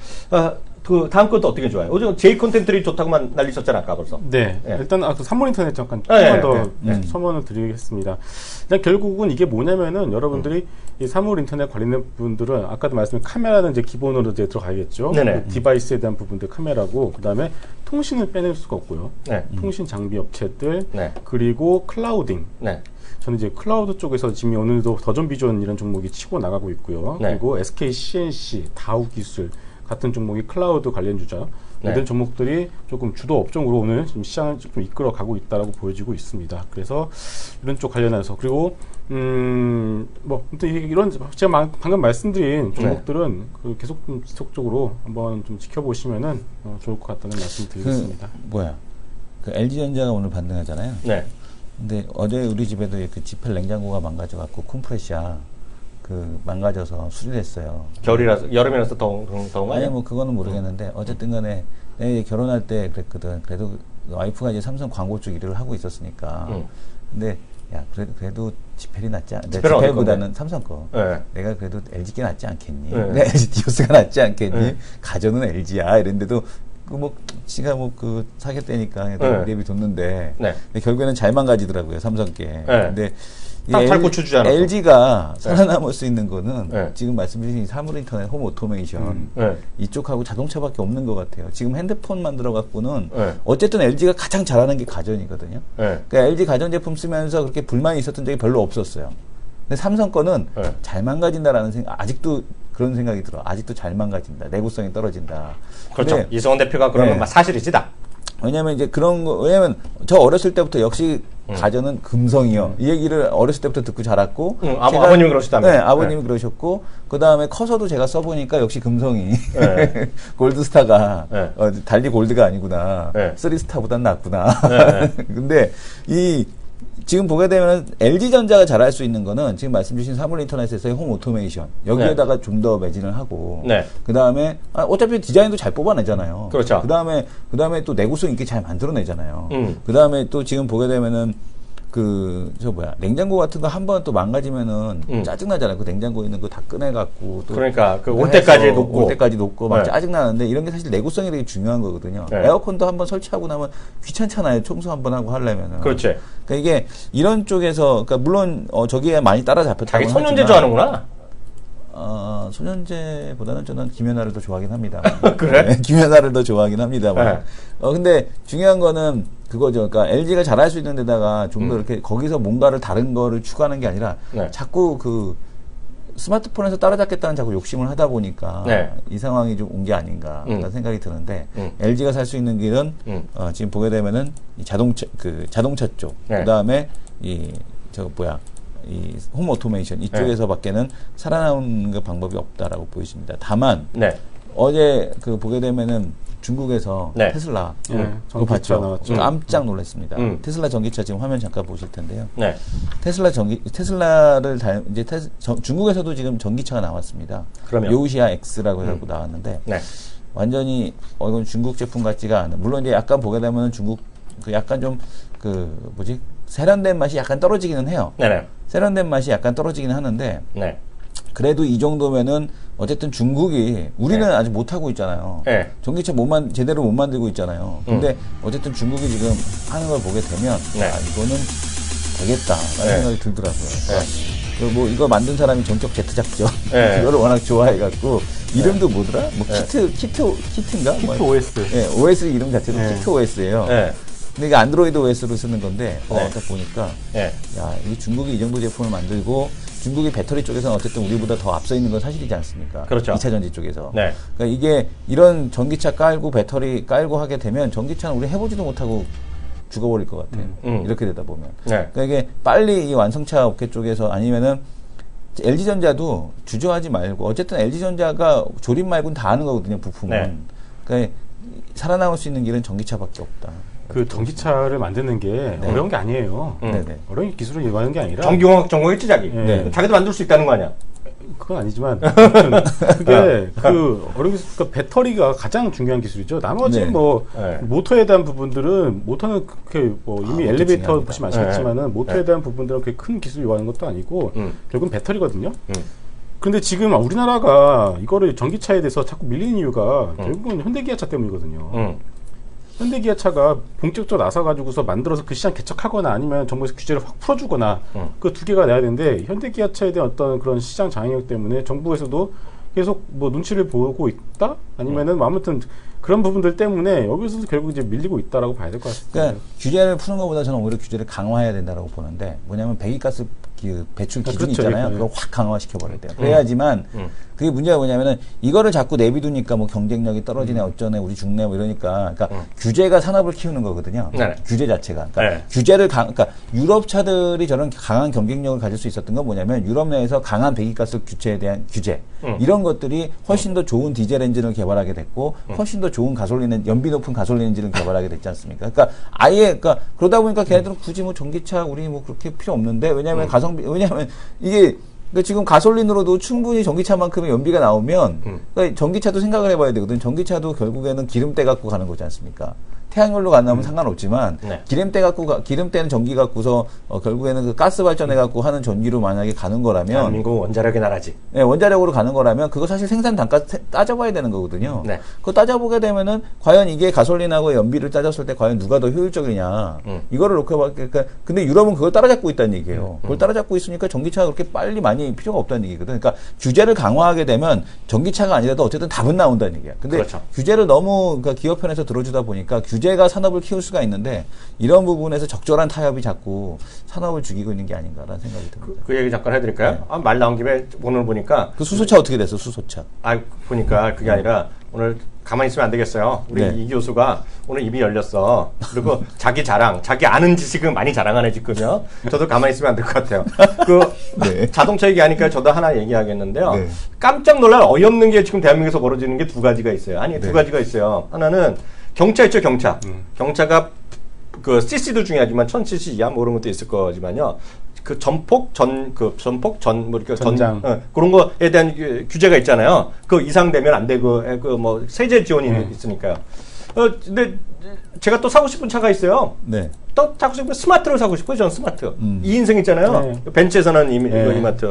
다음 것도 어떻게 좋아요? 요즘 J 콘텐츠들이 좋다고만 난리쳤잖아, 아까 벌써. 네. 예. 일단 그 산물 인터넷 잠깐 예, 조금만 더 첨언을 드리겠습니다. 일단 결국은 이게 뭐냐면은 여러분들이 이 사물 인터넷 관련된 부분들은 아까도 말씀드린 카메라는 이제 기본으로 이제 들어가겠죠. 네네. 그 디바이스에 대한 부분들 카메라고 그다음에 통신을 빼낼 수가 없고요. 네. 통신 장비 업체들 네. 그리고 클라우딩. 네. 저는 이제 클라우드 쪽에서 지금 오늘도 더전 비전 이런 종목이 치고 나가고 있고요. 네. 그리고 SK CNC, 다우 기술 같은 종목이 클라우드 관련 주자. 네. 이런 종목들이 조금 주도 업종으로 오늘 지금 시장을 좀 이끌어 가고 있다라고 보여지고 있습니다. 그래서 이런 쪽 관련해서 그리고 뭐 아무튼 이런 제가 방금 말씀드린 종목들은 계속 좀 지속적으로 한번 좀 지켜보시면은 좋을 것 같다는 말씀드리겠습니다. 그 LG전자가 오늘 반등하잖아요. 네. 근데 어제 우리 집에도 그 지펠 냉장고가 망가져갖고 콤프레시아 망가져서 수리됐어요. 겨울이라서 여름이라서 더운 거 아니 아니야? 뭐 그거는 모르겠는데 어쨌든 간에 내가 결혼할 때 그랬거든. 그래도 와이프가 이제 삼성 광고 쪽 일을 하고 있었으니까. 근데 야, 그래도 지펠이 낫지 않, 지펠은 어디 지펠보다는 삼성 거. 네. 내가 그래도 LG가 낫지 않겠니? 네. 내가 LG 디오스가 낫지 않겠니? 네. 가전은 LG야. 이랬는데도 지가 사겠다니까 네. 내비 뒀는데 네. 근데 결국에는 잘 망가지더라고요, 삼성께. 네. 근데 딱 잘 고쳐주지 않았어. LG가 살아남을 수 있는 거는 네. 지금 말씀드린 사물인터넷, 홈 오토메이션 네. 이쪽하고 자동차밖에 없는 것 같아요. 지금 핸드폰 만들어 갖고는 네. 어쨌든 LG가 가장 잘하는 게 가전이거든요. 네. 그러니까 LG 가전제품 쓰면서 그렇게 불만이 있었던 적이 별로 없었어요. 근데 삼성 거는 네. 잘 망가진다라는 생각, 아직도 그런 생각이 들어. 아직도 잘 망가진다. 내구성이 떨어진다. 그렇죠. 근데 이성원 대표가 그러면 네. 사실이지다. 왜냐면 이제 그런 거, 왜냐면 저 어렸을 때부터 역시 가전은 금성이요. 이 얘기를 어렸을 때부터 듣고 자랐고. 아버님이 그러시다며. 네, 아버님이 그러셨고. 그 다음에 커서도 제가 써보니까 역시 금성이. 네. 골드스타가, 네. 달리 골드가 아니구나. 네. 3스타보단 낫구나. 네. 근데 지금 보게 되면 LG전자가 잘할 수 있는 거는 지금 말씀 주신 사물인터넷에서의 홈 오토메이션 여기에다가 좀 더 매진을 하고 네. 그다음에 어차피 디자인도 잘 뽑아내잖아요. 그렇죠. 그다음에 또 내구성 있게 잘 만들어내잖아요. 그다음에 또 지금 보게 되면은 냉장고 같은 거 한 번 또 망가지면은 짜증나잖아요. 그 냉장고 있는 거 다 꺼내갖고 또 그러니까 올 때까지 놓고 올 때까지 놓고 막 네. 짜증나는데 이런 게 사실 내구성이 되게 중요한 거거든요. 네. 에어컨도 한번 설치하고 나면 귀찮잖아요. 청소 한번 하고 하려면은. 그렇지. 그러니까 이게 이런 쪽에서 그러니까 물론 저기에 많이 따라잡혔다고 자기 손현재 좋아하는구나. 손현재보다는 저는 김연아를 더 좋아하긴 합니다. 그래? 네, 김연아를 더 좋아하긴 합니다만. 네. 근데 중요한 거는 그거죠. 그러니까 LG가 잘할 수 있는 데다가 좀 더 이렇게 거기서 뭔가를 다른 거를 추구하는 게 아니라 네. 자꾸 스마트폰에서 따라잡겠다는 자꾸 욕심을 하다 보니까 네. 이 상황이 좀 온 게 아닌가 라는 생각이 드는데 LG가 살 수 있는 길은 지금 보게 되면은 이 자동차 쪽 네. 그다음에 이 홈 오토메이션 이쪽에서밖에는 살아나오는 그 방법이 없다라고 보여집니다. 다만 네. 어제 보게 되면은 중국에서 네. 테슬라 네, 그거 봤죠? 나왔죠. 깜짝 놀랐습니다. 테슬라 전기차 지금 화면 잠깐 보실 텐데요. 네. 테슬라를 이제 중국에서도 지금 전기차가 나왔습니다. 그러면? 요우시아 X라고 해서 나왔는데 네. 완전히 이건 중국 제품 같지가 않은. 물론 이제 약간 보게 되면은 중국 약간 좀 세련된 맛이 약간 떨어지기는 해요. 네네. 세련된 맛이 약간 떨어지기는 하는데 네. 그래도 이 정도면은 어쨌든 중국이 우리는 네. 아직 못 하고 있잖아요. 네. 전기차 제대로 못 만들고 있잖아요. 근데 어쨌든 중국이 지금 하는 걸 보게 되면 네. 이거는 되겠다라는 네. 생각이 들더라고요. 그러니까 이거 만든 사람이 정적 제트작죠. 네. 그거를 워낙 좋아해갖고 이름도 뭐더라? 네. 키트인가? 키트 OS. 네, OS 이름 자체도 네. 키트 OS예요. 네. 근데 이게 안드로이드 OS로 쓰는 건데 네. 딱 보니까 네. 야, 이 중국이 이 정도 제품을 만들고 중국이 배터리 쪽에서는 어쨌든 우리보다 더 앞서 있는 건 사실이지 않습니까? 그렇죠. 2차 전지 쪽에서. 네. 그러니까 이게 이런 전기차 깔고 배터리 깔고 하게 되면 전기차는 우리 해보지도 못하고 죽어버릴 것 같아요. 이렇게 되다 보면. 네. 그러니까 이게 빨리 이 완성차 업계 쪽에서 아니면은 LG전자도 주저하지 말고 어쨌든 LG전자가 조립 말고는 다 하는 거거든요, 부품은. 네. 그러니까 살아남을 수 있는 길은 전기차밖에 없다. 그 전기차를 만드는 게 어려운 게 아니에요. 네네. 어려운 기술을 이용하는 게 아니라 전기공학 전공했지 자기. 네. 자기도 만들 수 있다는 거 아니야? 그건 아니지만 아무튼 그게 어려운 기술, 그러니까 배터리가 가장 중요한 기술이죠. 나머지 네. 네. 모터에 대한 부분들은 모터는 그렇게 이미 그것도 엘리베이터 중요합니다. 보시면 아시겠지만은 네. 모터에 네. 대한 부분들은 그렇게 큰 기술 요구하는 것도 아니고 결국은 배터리거든요. 음. 그런데 지금 우리나라가 이거를 전기차에 대해서 자꾸 밀리는 이유가 결국은 현대기아차 때문이거든요. 현대기아차가 본격적으로 나서가지고서 만들어서 그 시장 개척하거나 아니면 정부에서 규제를 확 풀어주거나 그 두 개가 나야 되는데 현대기아차에 대한 어떤 그런 시장 장악력 때문에 정부에서도 계속 눈치를 보고 있다? 아니면은 아무튼 그런 부분들 때문에 여기서도 결국 이제 밀리고 있다라고 봐야 될 것 같습니다. 그러니까 규제를 푸는 것보다 저는 오히려 규제를 강화해야 된다고 보는데 뭐냐면 배기가스 배출 기준 그렇죠. 있잖아요. 예. 그걸 확 강화시켜 버려야 돼요. 그래야지만 그게 문제가 뭐냐면은 이거를 자꾸 내비두니까 경쟁력이 떨어지네 어쩌네 우리 죽네 이러니까 그러니까 규제가 산업을 키우는 거거든요. 네. 규제 자체가. 그러니까 네. 규제를 그러니까 유럽 차들이 저런 강한 경쟁력을 가질 수 있었던 건 뭐냐면 유럽 내에서 강한 배기가스 규제에 대한 규제 이런 것들이 훨씬 더 좋은 디젤 엔진을 개발하게 됐고 훨씬 더 좋은 연비 높은 가솔린 엔진을 개발하게 됐지 않습니까? 그러니까 그러다 보니까 걔네들은 굳이 전기차 우리 그렇게 필요 없는데 왜냐하면 왜냐하면 이게 지금 가솔린으로도 충분히 전기차만큼의 연비가 나오면 그러니까 전기차도 생각을 해봐야 되거든. 전기차도 결국에는 기름때 갖고 가는 거지 않습니까? 태양열로 간다면 상관없지만 네. 기름때는 전기 갖고서 결국에는 그 가스 발전해 갖고 하는 전기로 만약에 가는 거라면 대한민국 원자력의 나라지. 네, 원자력으로 가는 거라면 그거 사실 생산 단가 따져봐야 되는 거거든요. 네. 그거 따져보게 되면은 과연 이게 가솔린하고 연비를 따졌을 때 과연 누가 더 효율적이냐 이거를 놓고 그러니까 근데 유럽은 그걸 따라잡고 있다는 얘기예요. 그걸 따라잡고 있으니까 전기차가 그렇게 빨리 많이 필요가 없다는 얘기거든. 그러니까 규제를 강화하게 되면 전기차가 아니라도 어쨌든 답은 나온다는 얘기야. 근데 그렇죠. 규제를 너무 그러니까 기업 편에서 들어주다 보니까 규제가 산업을 키울 수가 있는데 이런 부분에서 적절한 타협이 자꾸 산업을 죽이고 있는 게 아닌가라는 생각이 듭니다. 그 얘기 잠깐 해드릴까요? 네. 아, 말 나온 김에 오늘 보니까 그 수소차 어떻게 됐어? 수소차. 보니까 그게 아니라 오늘 가만히 있으면 안 되겠어요. 우리 네. 이 교수가 오늘 입이 열렸어. 그리고 자기 자랑, 자기 아는 지식은 많이 자랑하네 지금요. 저도 가만히 있으면 안 될 것 같아요. 그 네. 자동차 얘기하니까 저도 하나 얘기하겠는데요. 네. 깜짝 놀랄 어이없는 게 지금 대한민국에서 벌어지는 게 두 가지가 있어요. 아니 두 네. 가지가 있어요. 하나는 경차 있죠, 경차. 경차가 그 CC도 중요하지만 1000cc 이하 뭐 그런 것도 있을 거지만요. 그 전폭 뭐 이렇게 전장. 그런 거에 대한 규제가 있잖아요. 그 이상 되면 안 되고 그 뭐 세제 지원이 있으니까요. 근데 제가 또 사고 싶은 차가 있어요. 네. 또 사고 싶은 스마트를 사고 싶어요. 저는 스마트. 2인승 있잖아요. 네. 벤츠에서는 네. 이마트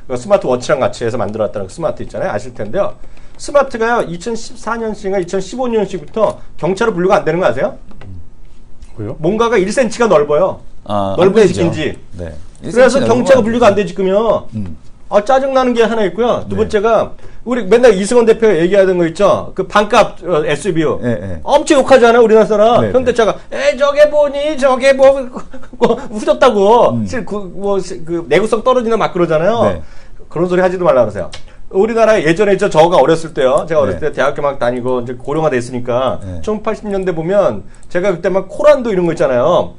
그 스마트 워치랑 같이 해서 만들었다는 그 스마트 있잖아요. 아실 텐데요. 스마트가요 2014년씩인가 2015년씩부터 경차로 분류가 안 되는 거 아세요? 왜요? 뭔가가 1cm가 넓어요. 아, 넓은 안 되죠. 식인지. 네. 그래서 경차가 분류가 안 되지, 그러면. 짜증나는 게 하나 있고요. 두 번째가, 우리 맨날 이승원 대표가 얘기하던 거 있죠? 그 반값 SUV요. 네. 엄청 욕하잖아요, 우리나라 사람. 네, 현대차가, 저게 뭐니, 저게 후졌다고. 내구성 떨어지나 막 그러잖아요. 네. 그런 소리 하지도 말라 그러세요. 우리나라 예전에 저가 어렸을 때요. 제가 어렸을 네. 때 대학교 막 다니고 이제 고령화 됐으니까 네. 1980년대 보면 제가 그때 막 코란도 이런 거 있잖아요.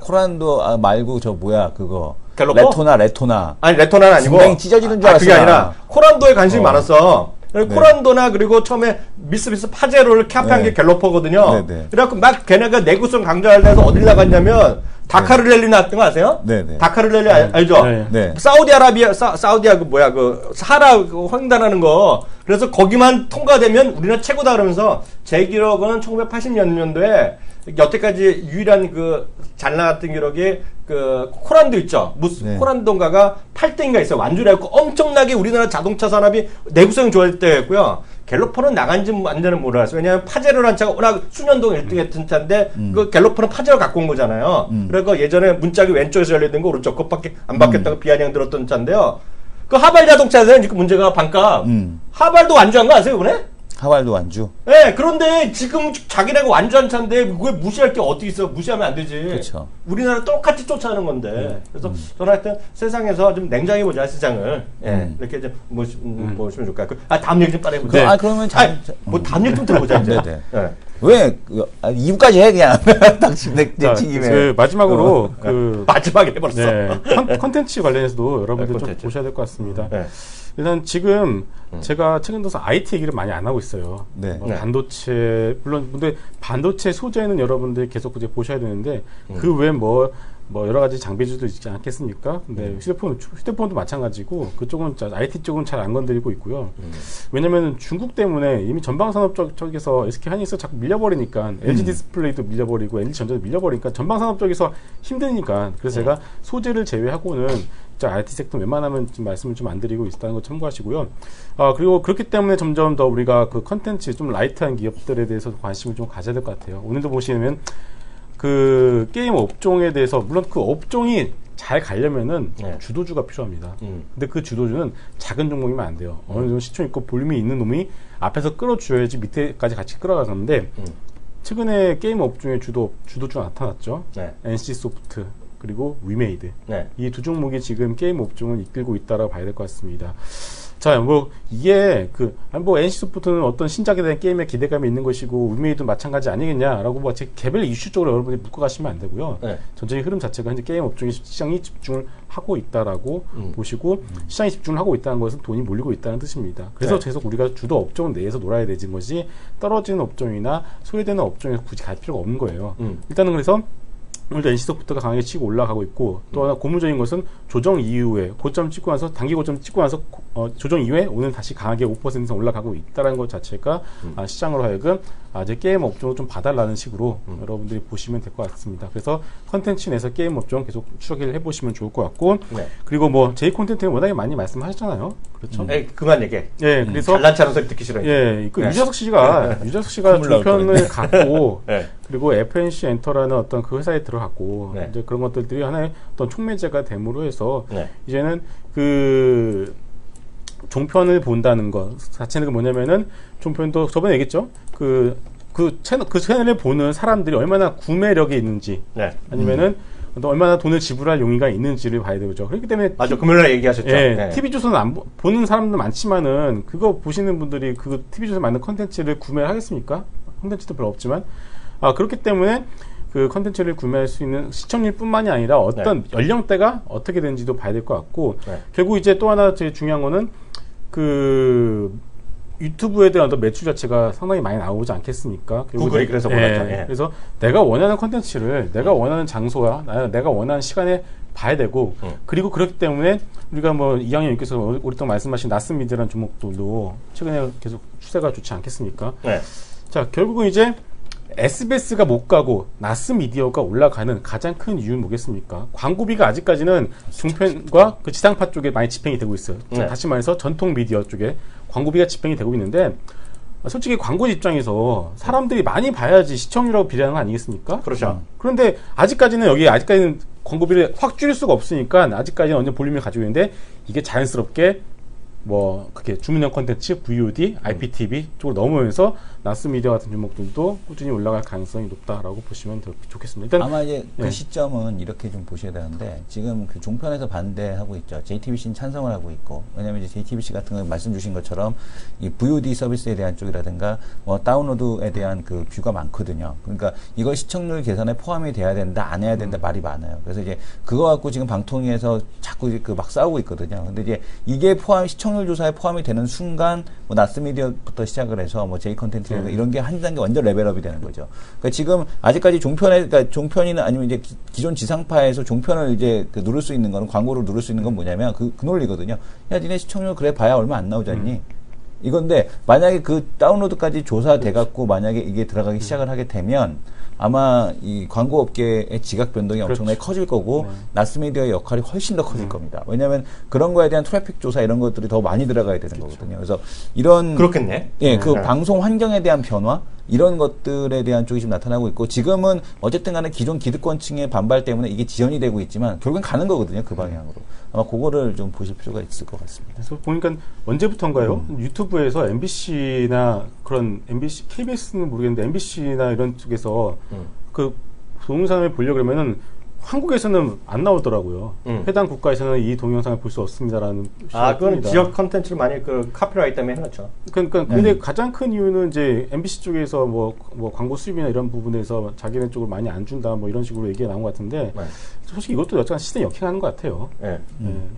코란도 말고 저 뭐야 그거 갤로퍼? 레토나. 아니 레토나는 아니고 분명히 찢어지는 줄 알았어. 그게 아니라 코란도에 관심이 많았어. 네. 코란도나 그리고 처음에 미쓰비시 파제로를 캡한 네. 게 갤로퍼거든요. 네. 그래갖고 막 걔네가 내구성 강조하려서 어딜 나갔냐면 다카르랠리 나왔던 거 아세요? 네. 다카르랠리 알죠? 네. 네. 사우디아 그 사하라 횡단하는 거. 그래서 거기만 통과되면 우리나라 최고다 그러면서 제 기록은 1980년도에 여태까지 유일한 그 잘 나갔던 기록이 그 코란도 있죠. 네. 코란도인가가 8등인가 있어요. 완주를 했고 엄청나게 우리나라 자동차 산업이 내구성이 좋아질 때였고요. 갤로퍼는 나간지 완전히 몰랐어요. 왜냐하면 파제로라는 차가 워낙 수년동 1등 했던 차인데 그 갤로퍼는 파제로 갖고 온 거잖아요. 그래서 예전에 문짝이 왼쪽에서 열리던 거 오른쪽 그밖에 안 바뀌었다고 비아냥 들었던 차인데요. 그 하발 자동차에서는 지금 문제가 반값. 하발도 완주한 거 아세요, 이번에? 하왈도 완주. 네, 그런데 지금 자기네가 완주한 차인데 그걸 무시할 게 어디 있어? 무시하면 안 되지. 그렇죠. 우리나라 똑같이 쫓아가는 건데. 그래서 저는 하여튼 세상에서 좀 냉정히 보자 세상을. 예, 이렇게 좀 보시면 좋을까요? 다음 얘기 좀 빨리 해보자. 네. 그러면 뭐 다음 얘기 좀 들어보자 이제. 네네. 예. 왜 2부까지 해 그냥 당신 내 튀김에. 그 마지막으로 그 마지막에 해버렸어. 네, 컨텐츠 관련해서도 여러분들 좀 콘텐츠. 보셔야 될 것 같습니다. 네. 일단 지금 제가 최근 들어서 IT 얘기를 많이 안 하고 있어요. 네. 네. 반도체 물론 근데 반도체 소재는 여러분들 계속 이제 보셔야 되는데 그 외에 뭐 여러 가지 장비들도 있지 않겠습니까? 근데 휴대폰도 마찬가지고 그쪽은 IT 쪽은 잘 안 건드리고 있고요. 왜냐면 중국 때문에 이미 전방산업 쪽에서 SK 하이닉스 자꾸 밀려버리니까 LG 디스플레이도 밀려버리고 LG 전자도 밀려버리니까 전방산업 쪽에서 힘드니까 그래서 제가 소재를 제외하고는 IT 섹터 웬만하면 좀 말씀을 좀 안 드리고 있다는 거 참고하시고요. 그리고 그렇기 때문에 점점 더 우리가 그 컨텐츠 좀 라이트한 기업들에 대해서 관심을 좀 가져야 될 것 같아요. 오늘도 보시면 그 게임 업종에 대해서 물론 그 업종이 잘 가려면은 네. 주도주가 필요합니다. 근데 그 주도주는 작은 종목이면 안 돼요. 어느 정도 시총 있고 볼륨이 있는 놈이 앞에서 끌어줘야지 밑에까지 같이 끌어가는데 최근에 게임 업종의 주도주가 나타났죠. 네. NC소프트 그리고 위메이드. 네. 이 두 종목이 지금 게임 업종을 이끌고 있다라고 봐야 될 것 같습니다. 자, 뭐 이게 뭐 NC소프트는 어떤 신작에 대한 게임에 기대감이 있는 것이고 위메이도 마찬가지 아니겠냐라고 뭐 개별 이슈적으로 여러분들이 묶어 가시면 안 되고요. 네. 전체의 흐름 자체가 현재 게임 업종에 시장이 집중을 하고 있다라고 보시고 시장이 집중을 하고 있다는 것은 돈이 몰리고 있다는 뜻입니다. 그래서 네. 계속 우리가 주도 업종 내에서 놀아야 되는 것이 떨어지는 업종이나 소외되는 업종에서 굳이 갈 필요가 없는 거예요. 일단은 그래서 오늘도 NC소프트가 강하게 치고 올라가고 있고 또 하나 고무적인 것은 조정 이후에 고점 찍고 나서 단기 고점 찍고 나서 조정 이후에 오늘 다시 강하게 5% 이상 올라가고 있다는 것 자체가 시장으로 하여금 이제 게임 업종을 좀 봐달라는 식으로 여러분들이 보시면 될 것 같습니다. 그래서 컨텐츠 내에서 게임 업종 계속 추적을 해보시면 좋을 것 같고, 네. 그리고 뭐 J 콘텐츠는 워낙에 많이 말씀하셨잖아요. 그렇죠? 에이, 그만 얘기해. 예, 그래서 잘난 체하는 소리 듣기 싫어요. 예, 그 네. 유재석 씨가 눈물 나올 종편을 갖고 네. 그리고 FNC 엔터라는 어떤 그 회사에 들어갔고 네. 이제 그런 것들이 하나의 어떤 촉매제가 됨으로 해서 네. 이제는 그 종편을 본다는 것 자체는 뭐냐면은 종편도 저번에 얘기했죠. 그 채널을 보는 사람들이 얼마나 구매력이 있는지 네. 아니면은 또 얼마나 돈을 지불할 용의가 있는지를 봐야 되죠. 그렇기 때문에 맞아. 금요일날 얘기하셨죠. 예, 네. TV조선 보는 사람도 많지만은 그거 보시는 분들이 그 TV조선 맞는 컨텐츠를 구매를 하겠습니까? 컨텐츠도 별로 없지만 그렇기 때문에 그 컨텐츠를 구매할 수 있는 시청률뿐만이 아니라 어떤 연령대가 어떻게 되는지도 봐야 될 것 같고 네. 결국 이제 또 하나 제일 중요한 거는 그 유튜브에 대한 어떤 매출 자체가 상당히 많이 나오지 않겠습니까? 구글이 그래서 몰랐죠. 예. 그래서 내가 원하는 컨텐츠를 내가 원하는 장소와 내가 원하는 시간에 봐야 되고 그리고 그렇기 때문에 우리가 뭐 이양현 님께서 오랫동안 말씀하신 나스미디어라는 종목들도 최근에 계속 추세가 좋지 않겠습니까? 네. 자, 결국은 이제 SBS가 못 가고 나스미디어가 올라가는 가장 큰 이유는 뭐겠습니까? 광고비가 아직까지는 종편과 그 지상파 쪽에 많이 집행이 되고 있어요. 네. 다시 말해서 전통 미디어 쪽에 광고비가 집행이 되고 있는데 솔직히 광고 입장에서 사람들이 많이 봐야지 시청률하고 비례하는 거 아니겠습니까? 그렇죠. 그런데 아직까지는 광고비를 확 줄일 수가 없으니까 아직까지는 완전 볼륨을 가지고 있는데 이게 자연스럽게 뭐 그렇게 주문형 콘텐츠, VOD, IPTV 쪽으로 넘어오면서 나스미디어 같은 종목들도 꾸준히 올라갈 가능성이 높다라고 보시면 좋겠습니다. 일단 아마 이제 그 예. 시점은 이렇게 좀 보셔야 되는데 지금 그 종편에서 반대하고 있죠. JTBC는 찬성을 하고 있고 왜냐하면 이제 JTBC 같은 거 말씀 주신 것처럼 이 VOD 서비스에 대한 쪽이라든가 뭐 다운로드에 대한 그 뷰가 많거든요. 그러니까 이걸 시청률 계산에 포함이 돼야 된다, 안 해야 된다 말이 많아요. 그래서 이제 그거 갖고 지금 방통위에서 자꾸 그 막 싸우고 있거든요. 근데 이제 이게 시청률 조사에 포함이 되는 순간 뭐 나스미디어부터 시작을 해서 뭐 J 컨텐츠 이런 게 한 단계 완전 레벨업이 되는 거죠. 그러니까 지금 아직까지 그러니까 종편이나 아니면 이제 기존 지상파에서 종편을 이제 그 누를 수 있는 거는 광고를 누를 수 있는 건 뭐냐면 그 논리거든요. 야, 니네 시청률 그래 봐야 얼마 안 나오지 않니? 이건데 만약에 그 다운로드까지 조사돼 갖고 만약에 이게 들어가기 시작을 하게 되면 아마 이 광고 업계의 지각 변동이 엄청나게 커질 거고 나스미디어의 역할이 훨씬 더 커질 겁니다. 왜냐하면 그런 거에 대한 트래픽 조사 이런 것들이 더 많이 들어가야 되는 거거든요. 그래서 이런 그렇겠네. 예, 그 방송 환경에 대한 변화 이런 것들에 대한 쪽이 지금 나타나고 있고 지금은 어쨌든 간에 기존 기득권층의 반발 때문에 이게 지연이 되고 있지만 결국엔 가는 거거든요. 그 방향으로. 아마 그거를 좀 보실 필요가 있을 것 같습니다. 그래서 보니까 언제부턴가요? 유튜브에서 MBC나 그런 KBS는 모르겠는데 MBC나 이런 쪽에서 그 동영상을 보려고 그러면은 한국에서는 안 나오더라고요. 해당 국가에서는 이 동영상을 볼 수 없습니다라는. 그건 지역 컨텐츠를 많이 그 카피라이트 때문에 해놨죠. 그러니까 근데 가장 큰 이유는 이제 MBC 쪽에서 뭐 광고 수입이나 이런 부분에서 자기네 쪽을 많이 안 준다 뭐 이런 식으로 얘기가 나온 것 같은데 네. 솔직히 이것도 약간 시대 역행하는 것 같아요. 네.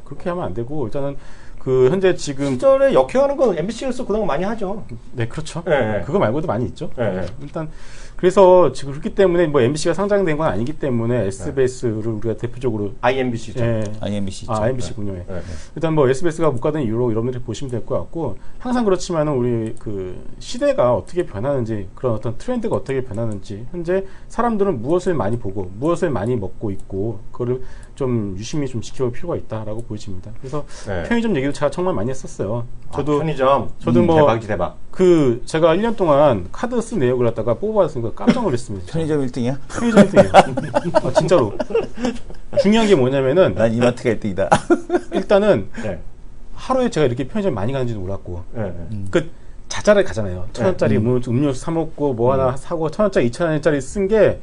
그렇게 하면 안 되고 일단은 그 현재 지금 시절에 역행하는 건 MBC에서 그동안 많이 하죠. 네 그렇죠. 네. 그거 말고도 많이 있죠. 네. 일단 그래서 지금 그렇기 때문에 뭐 MBC가 상장된 건 아니기 때문에 SBS를 우리가 대표적으로 IMBC죠. 예. IMBC죠. IMBC군요. 예. 네. 일단 뭐 SBS가 못 가던 이유로 여러분들이 보시면 될 것 같고 항상 그렇지만은 우리 그 시대가 어떻게 변하는지 그런 어떤 트렌드가 어떻게 변하는지 현재 사람들은 무엇을 많이 보고 무엇을 많이 먹고 있고 그거를 좀 유심히 좀 지켜볼 필요가 있다라고 보여집니다. 그래서 네. 편의점 얘기도 제가 정말 많이 했었어요. 저도 편의점. 저도 뭐 대박이지 대박. 그 제가 1년 동안 카드 쓴 내역을 갖다가 뽑아봤으니까 깜짝 놀랐습니다. 편의점 1등이야? 편의점 1등이에요. 진짜로. 중요한 게 뭐냐면은 난 이마트가 1등이다. 일단은 네. 하루에 제가 이렇게 편의점 많이 가는지도 몰랐고 네. 그 자잘하게 가잖아요. 1,000원짜리 음료수 사 먹고 뭐 하나 사고 1,000원짜리 2,000원짜리 쓴 게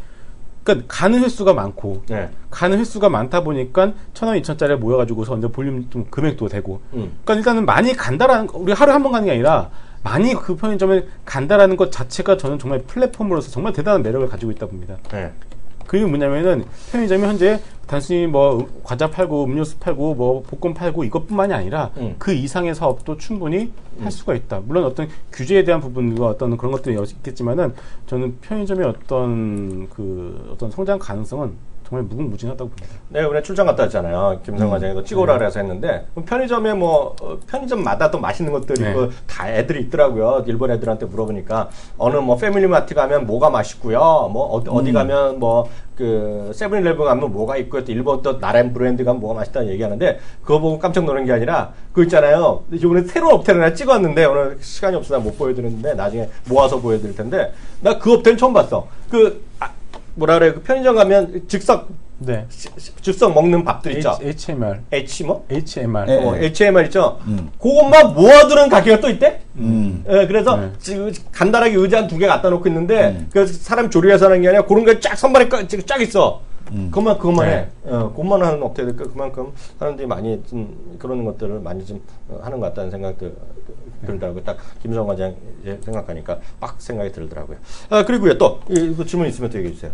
그러니까 가는 횟수가 많고 네. 가는 횟수가 많다 보니까 1,000원, 2,000원짜리 모여가지고서 이제 볼륨 좀 금액도 되고 그러니까 일단은 많이 간다라는 우리 하루에 한 번 가는 게 아니라 많이 그 편의점에 간다라는 것 자체가 저는 정말 플랫폼으로서 정말 대단한 매력을 가지고 있다 봅니다. 네. 그게 뭐냐면은 편의점이 현재 단순히 뭐 과자 팔고 음료수 팔고 뭐 볶음 팔고 이것뿐만이 아니라 그 이상의 사업도 충분히 할 수가 있다. 물론 어떤 규제에 대한 부분과 어떤 그런 것들이 있겠지만은 저는 편의점의 어떤 그 어떤 성장 가능성은 정말 무궁무진하다고 봅니다. 네, 이번에 출장 갔다 왔잖아요. 김성 과장이 찍어오라 그래서 했는데 편의점에 편의점마다 또 맛있는 것들이 네. 있고 다 애들이 있더라고요. 일본 애들한테 물어보니까 어느 패밀리마트 가면 뭐가 맛있고요. 어디 가면 그 세븐일레븐 가면 뭐가 있고 또 일본 또 나라의 브랜드 가면 뭐가 맛있다는 얘기하는데 그거 보고 깜짝 놀란 게 아니라 그거 있잖아요. 이번에 새로운 업체를 하나 찍었는데 오늘 시간이 없어서 못 보여드렸는데 나중에 모아서 보여드릴 텐데 나 그 업체는 처음 봤어. 뭐라 그래, 그 편의점 가면 즉석 네. 즉석 먹는 밥들 있죠. HMR. HMR? 네. HMR 있죠. 그것만 모아두는 가게가 또 있대. 그래서 네. 지금 간단하게 의자 한 2개 갖다 놓고 있는데 그 사람 조리해서 하는 게 아니라 그런 게 쫙 선발에 쫙 있어. 그것만 해. 그것만 하는 업체들 그만큼 사람들이 많이 좀 그런 것들을 많이 좀 하는 것 같다는 생각들 들더라고요. 딱 김성 과장 생각하니까 빡 생각이 들더라고요. 그리고요 또 이거 질문 있으면 또 얘기해 주세요.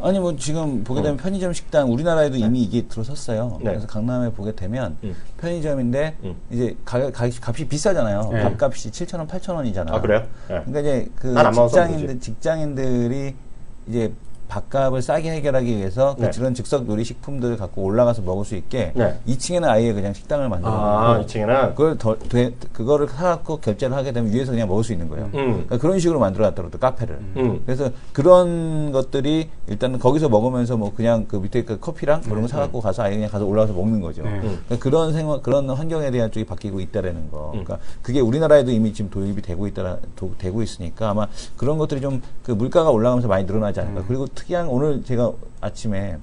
아니 뭐 지금 보게 되면 편의점 식당 우리나라에도 이미 이게 들어섰어요. 네. 그래서 강남에 보게 되면 편의점인데 이제 값이 비싸잖아요. 네. 밥값이 7,000원, 8,000원이잖아. 아 그래요? 네. 그러니까 이제 그 난안 먹어서 모르지. 직장인들이 이제 밥값을 싸게 해결하기 위해서 네. 그런 즉석 요리식품들을 갖고 올라가서 먹을 수 있게 네. 2층에는 아예 그냥 식당을 만들어 놓고 2층에는 그거를 사갖고 결제를 하게 되면 위에서 그냥 먹을 수 있는 거예요. 그러니까 그런 식으로 만들어놨더라고요, 카페를. 그래서 그런 것들이 일단은 거기서 먹으면서 뭐 그냥 그 밑에 그 커피랑 그런 거 사갖고 가서 아예 그냥 가서 올라가서 먹는 거죠. 그러니까 그런 환경에 대한 쪽이 바뀌고 있다라는 거. 그러니까 그게 우리나라에도 이미 지금 도입이 되고 있으니까 아마 그런 것들이 좀 그 물가가 올라가면서 많이 늘어나지 않을까. 그리고 특이한 오늘 제가 아침에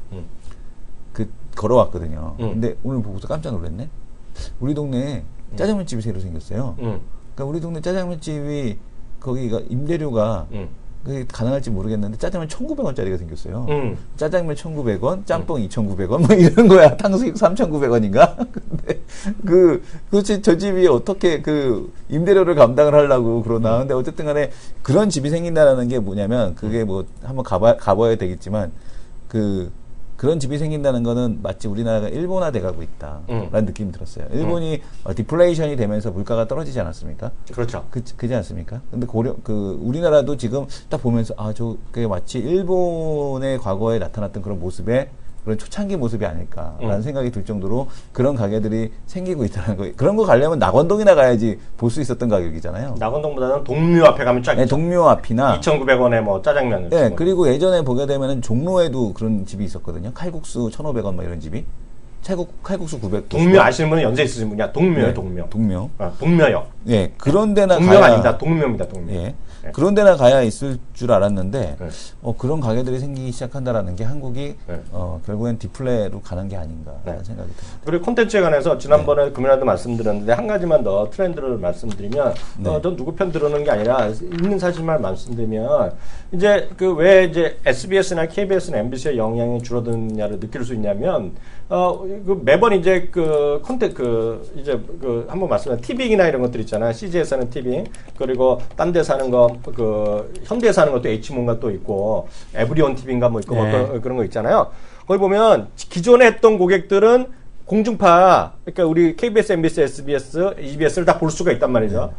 걸어왔거든요. 근데 오늘 보고서 깜짝 놀랐네. 우리 동네에 짜장면집이 새로 생겼어요. 그러니까 우리 동네 짜장면집이 거기가 임대료가 그게 가능할지 모르겠는데 짜장면 1,900원짜리가 생겼어요. 짜장면 1,900원, 짬뽕 2,900원 뭐 이런 거야. 탕수육 3,900원인가? 근데 도대체 저 집이 어떻게 그 임대료를 감당을 하려고 그러나. 근데 어쨌든 간에 그런 집이 생긴다라는 게 뭐냐면 그게 뭐 한번 가봐야 되겠지만 그런 집이 생긴다는 거는 마치 우리나라가 일본화 돼가고 있다라는 느낌이 들었어요. 일본이 디플레이션이 되면서 물가가 떨어지지 않았습니까? 그렇죠. 그지 않습니까? 근데 우리나라도 지금 딱 보면서 그게 마치 일본의 과거에 나타났던 그런 모습에 그런 초창기 모습이 아닐까라는 생각이 들 정도로 그런 가게들이 생기고 있다는 거예요. 그런 거 가려면 낙원동이나 가야지 볼 수 있었던 가격이잖아요. 낙원동보다는 동묘 앞에 가면 쫙 네, 있죠. 동묘 앞이나 2,900원에 짜장면을. 네, 그리고 예전에 보게 되면은 종로에도 그런 집이 있었거든요. 칼국수 1,500원 뭐 이런 집이. 칼국수 900. 동묘 아시는 분은 연세 있으신 분이야. 동묘요, 네, 동묘. 동묘요. 예, 그런 데나 동묘가 가야 아닙니다. 동묘입니다, 동묘. 예. 네. 그런 데나 가야 있을 줄 알았는데 네. 그런 가게들이 생기기 시작한다라는 게 한국이 네. 결국엔 디플레로 가는 게 아닌가라는 네. 생각이 듭니다. 그리고 콘텐츠에 관해서 지난번에 금요일에도 말씀드렸는데 한 가지만 더 트렌드를 말씀드리면 전 누구 편 들어오는 게 아니라 있는 사실만 말씀드리면 이제 왜 이제 SBS나 KBS나 MBC의 영향이 줄어드느냐를 느낄 수 있냐면 매번 이제 한번 말씀드린 티빙이나 이런 것들 있잖아요. CG에서 하는 티빙 그리고 딴 데서 하는 거 현대에서 하는 것도 H몬가 또 있고 에브리온 TV인가 뭐 있고 네. 뭐 그런 거 있잖아요. 거기 보면 기존에 했던 고객들은 공중파, 그러니까 우리 KBS, MBC, SBS, EBS를 다 볼 수가 있단 말이죠.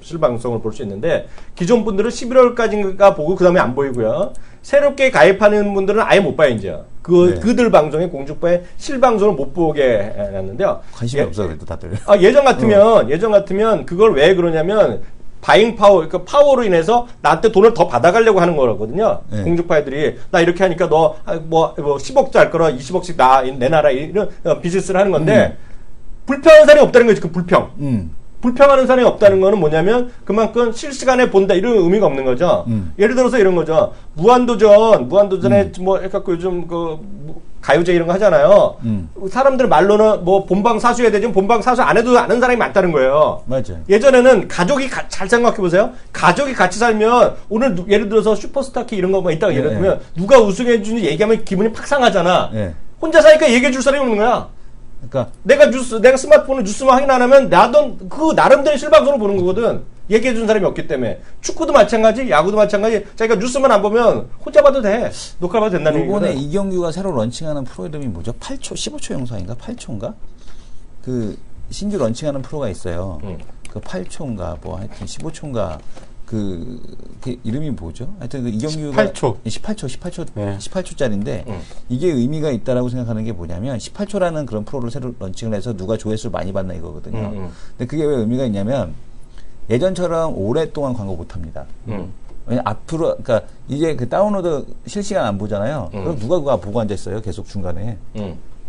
실방송을 볼 수 있는데 기존 분들은 11월까지인가 보고 그 다음에 안 보이고요. 새롭게 가입하는 분들은 아예 못 봐요 이제. 그들 방송에 공중파의 실방송을 못 보게 해놨는데요. 관심이 없어 그래도 다들. 예전 같으면 그걸 왜 그러냐면 바잉 파워, 그러니까 파워로 인해서 나한테 돈을 더 받아가려고 하는 거거든요. 네. 공중파 애들이 나 이렇게 하니까 너 10억짜리 할 거라 20억씩 내놔라 이런 비즈니스를 하는 건데 불평하는 사람이 없다는 거지. 그 불평하는 사람이 없다는 거는 뭐냐면 그만큼 실시간에 본다 이런 의미가 없는 거죠. 예를 들어서 이런 거죠. 무한도전에 뭐 해갖고 요즘 가요제 이런 거 하잖아요. 사람들 말로는 뭐 본방 사수해야 되지만 본방 사수 안 해도 아는 사람이 많다는 거예요. 맞아요. 예전에는 가족이 잘 생각해 보세요. 가족이 같이 살면 오늘 예를 들어서 슈퍼스타키 이런 거만 있다가 예를 들면 누가 우승해 주는지 얘기하면 기분이 팍 상하잖아. 네. 혼자 사니까 얘기해 줄 사람이 없는 거야. 그러니까 내가 스마트폰을 뉴스만 확인 안 하면 나도 그 나름대로 실방송을 보는 거거든. 얘기해 준 사람이 없기 때문에. 축구도 마찬가지, 야구도 마찬가지. 자기가 뉴스만 안 보면 혼자 봐도 돼. 녹화 봐도 된다는 이번에 얘기거든. 이경규가 새로 런칭하는 프로 이름이 뭐죠? 8초, 15초 영상인가? 8초인가? 신규 런칭하는 프로가 있어요. 그 8초인가, 뭐 하여튼 15초인가. 그 이름이 뭐죠? 하여튼 그 이경규가 18초. 네. 18초짜리인데 이게 의미가 있다라고 생각하는 게 뭐냐면 18초라는 그런 프로를 새로 런칭을 해서 누가 조회수를 많이 받나 이거거든요. 근데 그게 왜 의미가 있냐면 예전처럼 오랫동안 광고 못 합니다. 왜냐 앞으로 그러니까 이제 그 다운로드 실시간 안 보잖아요. 그럼 누가 그거 보고 앉아 있어요? 계속 중간에.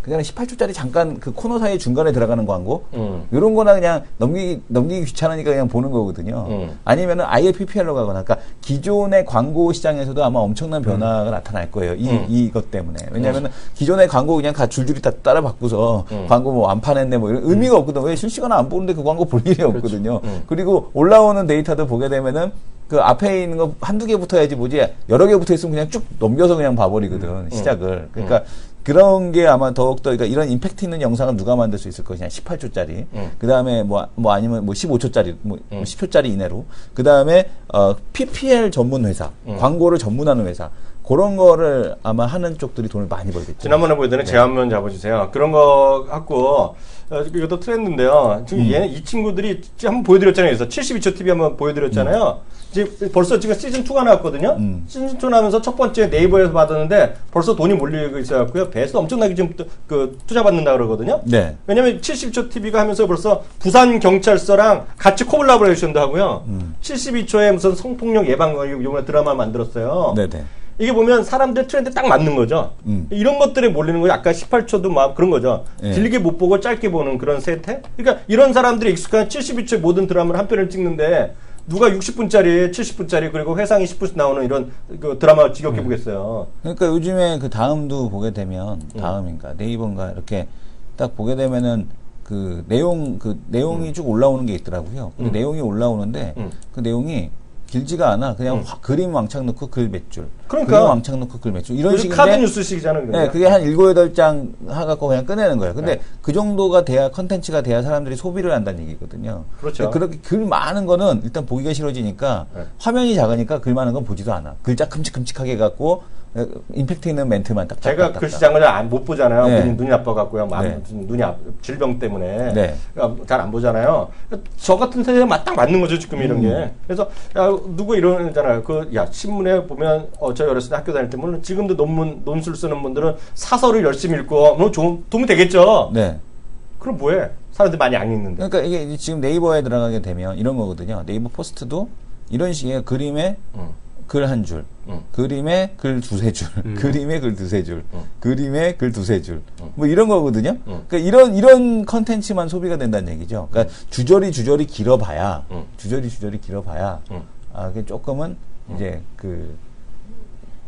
그냥 18초짜리 잠깐 그 코너 사이 중간에 들어가는 광고 이런 거나 그냥 넘기기 귀찮으니까 그냥 보는 거거든요. 아니면은 아예 PPL로 가거나 그러니까 기존의 광고 시장에서도 아마 엄청난 변화가 나타날 거예요. 이것 때문에. 왜냐면은 기존의 광고 그냥 다 줄줄이 다 따라 바꾸서 광고 뭐 안 파냈네 뭐 이런 의미가 없거든. 왜 실시간을 안 보는데 그 광고 볼 일이 없거든요. 그리고 올라오는 데이터도 보게 되면은 그 앞에 있는 거 한두 개 붙어야지 뭐지 여러 개 붙어 있으면 그냥 쭉 넘겨서 그냥 봐버리거든 시작을. 그러니까 그런 게 아마 더욱더 그러니까 이런 임팩트 있는 영상은 누가 만들 수 있을 것이냐 18초짜리 그 다음에 뭐 아니면 뭐 15초짜리 뭐 10초짜리 이내로 그 다음에 PPL 전문 회사 광고를 전문하는 회사 그런 거를 아마 하는 쪽들이 돈을 많이 벌겠죠. 지난번에 보여드린 제안 한번 잡아주세요. 그런 거 갖고 이것도 트렌드인데요. 지금 얘네 이 친구들이 한번 보여드렸잖아요. 그래서 72초 TV 한번 보여드렸잖아요. 지금 벌써 지금 시즌 2가 나왔거든요. 시즌 2 나면서 첫 번째 네이버에서 받았는데 벌써 돈이 몰리고 있어갖고요. 배에서 엄청나게 지금 그 투자받는다 그러거든요. 네. 왜냐면 72초 TV가 하면서 벌써 부산 경찰서랑 같이 콜라보레이션도 하고요. 72초에 무슨 성폭력 예방 이번에 드라마 만들었어요. 네네. 이게 보면 사람들 트렌드 딱 맞는 거죠. 이런 것들에 몰리는 거죠. 아까 18초도 막 그런 거죠. 예. 길게 못 보고 짧게 보는 그런 세태? 그러니까 이런 사람들이 익숙한 72초의 모든 드라마를 한 편을 찍는데 누가 60분짜리, 70분짜리 그리고 회상이 10분씩 나오는 이런 그 드라마 지겹게 보겠어요. 그러니까 요즘에 그 다음도 보게 되면 다음인가 네이버인가 이렇게 딱 보게 되면은 그 내용이 쭉 올라오는 게 있더라고요. 근데 내용이 올라오는데 그 내용이 길지가 않아. 그냥 그림 왕창 넣고 글 몇 줄. 그러니까. 그림 왕창 넣고 글 몇 줄. 이런 식인데. 카드 뉴스식이잖아요. 그러니까. 네, 그게 한 7, 8장 해갖고 그냥 끝내는 거예요. 근데 그 정도가 돼야, 컨텐츠가 돼야 사람들이 소비를 한다는 얘기거든요. 그렇죠. 그렇게 글 많은 거는 일단 보기가 싫어지니까 화면이 작으니까 글 많은 건 보지도 않아. 글자 큼직큼직하게 해갖고 임팩트 있는 멘트만 딱. 제가 그 시장을 못 보잖아요. 네. 눈이 나빠갖고요. 네. 눈이 질병 때문에 네. 잘 안 보잖아요. 저 같은 세대에 딱 맞는 거죠 지금 이런 게. 그래서 야 누구 이러잖아요. 그 야 신문에 보면 저희 어렸을 때 학교 다닐 때 물론 지금도 논술 쓰는 분들은 사설을 열심히 읽고 뭐 도움이 되겠죠. 네. 그럼 뭐해? 사람들이 많이 안 읽는데. 그러니까 이게 지금 네이버에 들어가게 되면 이런 거거든요. 네이버 포스트도 이런 식의 그림에 글 한 줄, 그림에 글 두세 줄, 그림에 글 두세 줄, 그림에 글 두세 줄, 뭐 이런 거거든요. 그러니까 이런 컨텐츠만 소비가 된다는 얘기죠. 그러니까 주저리 길어봐야, 그게 조금은 이제 그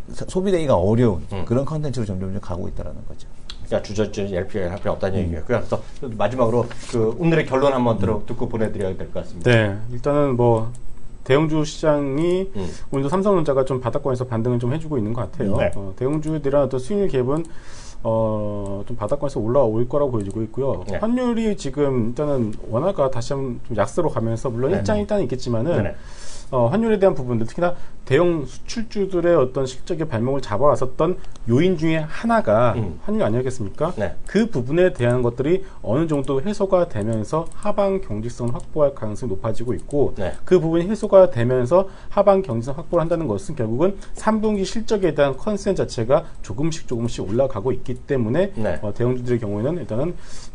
소비되기가 어려운 그런 컨텐츠로 점점 가고 있다라는 거죠. 그러니까 주저리 할 필요 없다는 얘기예요. 그래서 마지막으로 그 오늘의 결론 한번 듣고 보내드려야 될 것 같습니다. 네, 일단은 뭐. 대형주 시장이 오늘도 삼성전자가 좀 바닥권에서 반등을 좀 해주고 있는 것 같아요. 네. 대형주들이랑 어떤 수익률 갭은 좀 바닥권에서 올라올 거라고 보여지고 있고요. 네. 환율이 지금 일단은 원화가 다시 한번 좀 약세로 가면서 물론 네. 일장일단은 있겠지만은 네. 환율에 대한 부분들 특히나 대형 수출주들의 어떤 실적의 발목을 잡아왔었던 요인 중에 하나가 환율 아니었겠습니까? 네. 그 부분에 대한 것들이 어느 정도 해소가 되면서 하방 경직성을 확보할 가능성이 높아지고 있고 네. 그 부분이 해소가 되면서 하방 경직성 확보를 한다는 것은 결국은 3분기 실적에 대한 컨센 자체가 조금씩 올라가고 있기 때문에 네. 대형주들의 경우에는 일단은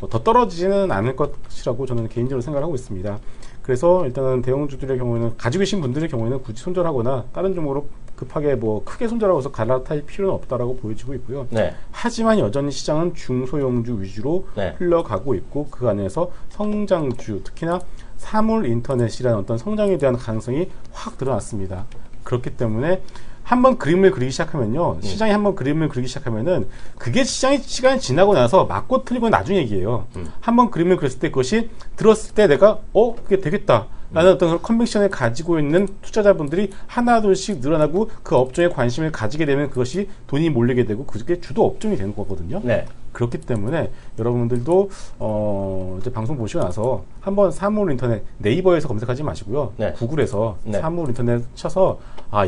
더 떨어지지는 않을 것이라고 저는 개인적으로 생각을 하고 있습니다. 그래서 일단은 대형주들의 경우에는 가지고 계신 분들의 경우에는 굳이 손절하거나 다른 종목으로 급하게 뭐 크게 손절하고서 갈아탈 필요는 없다라고 보여지고 있고요. 네. 하지만 여전히 시장은 중소형주 위주로 네. 흘러가고 있고 그 안에서 성장주 특히나 사물 인터넷이라는 어떤 성장에 대한 가능성이 확 드러났습니다. 그렇기 때문에 한번 그림을 그리기 시작하면요. 시장이 한번 그림을 그리기 시작하면은 그게 시간이 지나고 나서 맞고 틀리고 나중 얘기예요. 한번 그림을 그렸을 때 그것이 들었을 때 내가 그게 되겠다. 라는 어떤 컨빅션을 가지고 있는 투자자분들이 하나둘씩 늘어나고 그 업종에 관심을 가지게 되면 그것이 돈이 몰리게 되고 그게 주도 업종이 되는 거거든요. 네. 그렇기 때문에 여러분들도 이제 방송 보시고 나서 한번 사물 인터넷 네이버에서 검색하지 마시고요. 네. 구글에서 네. 사물 인터넷 쳐서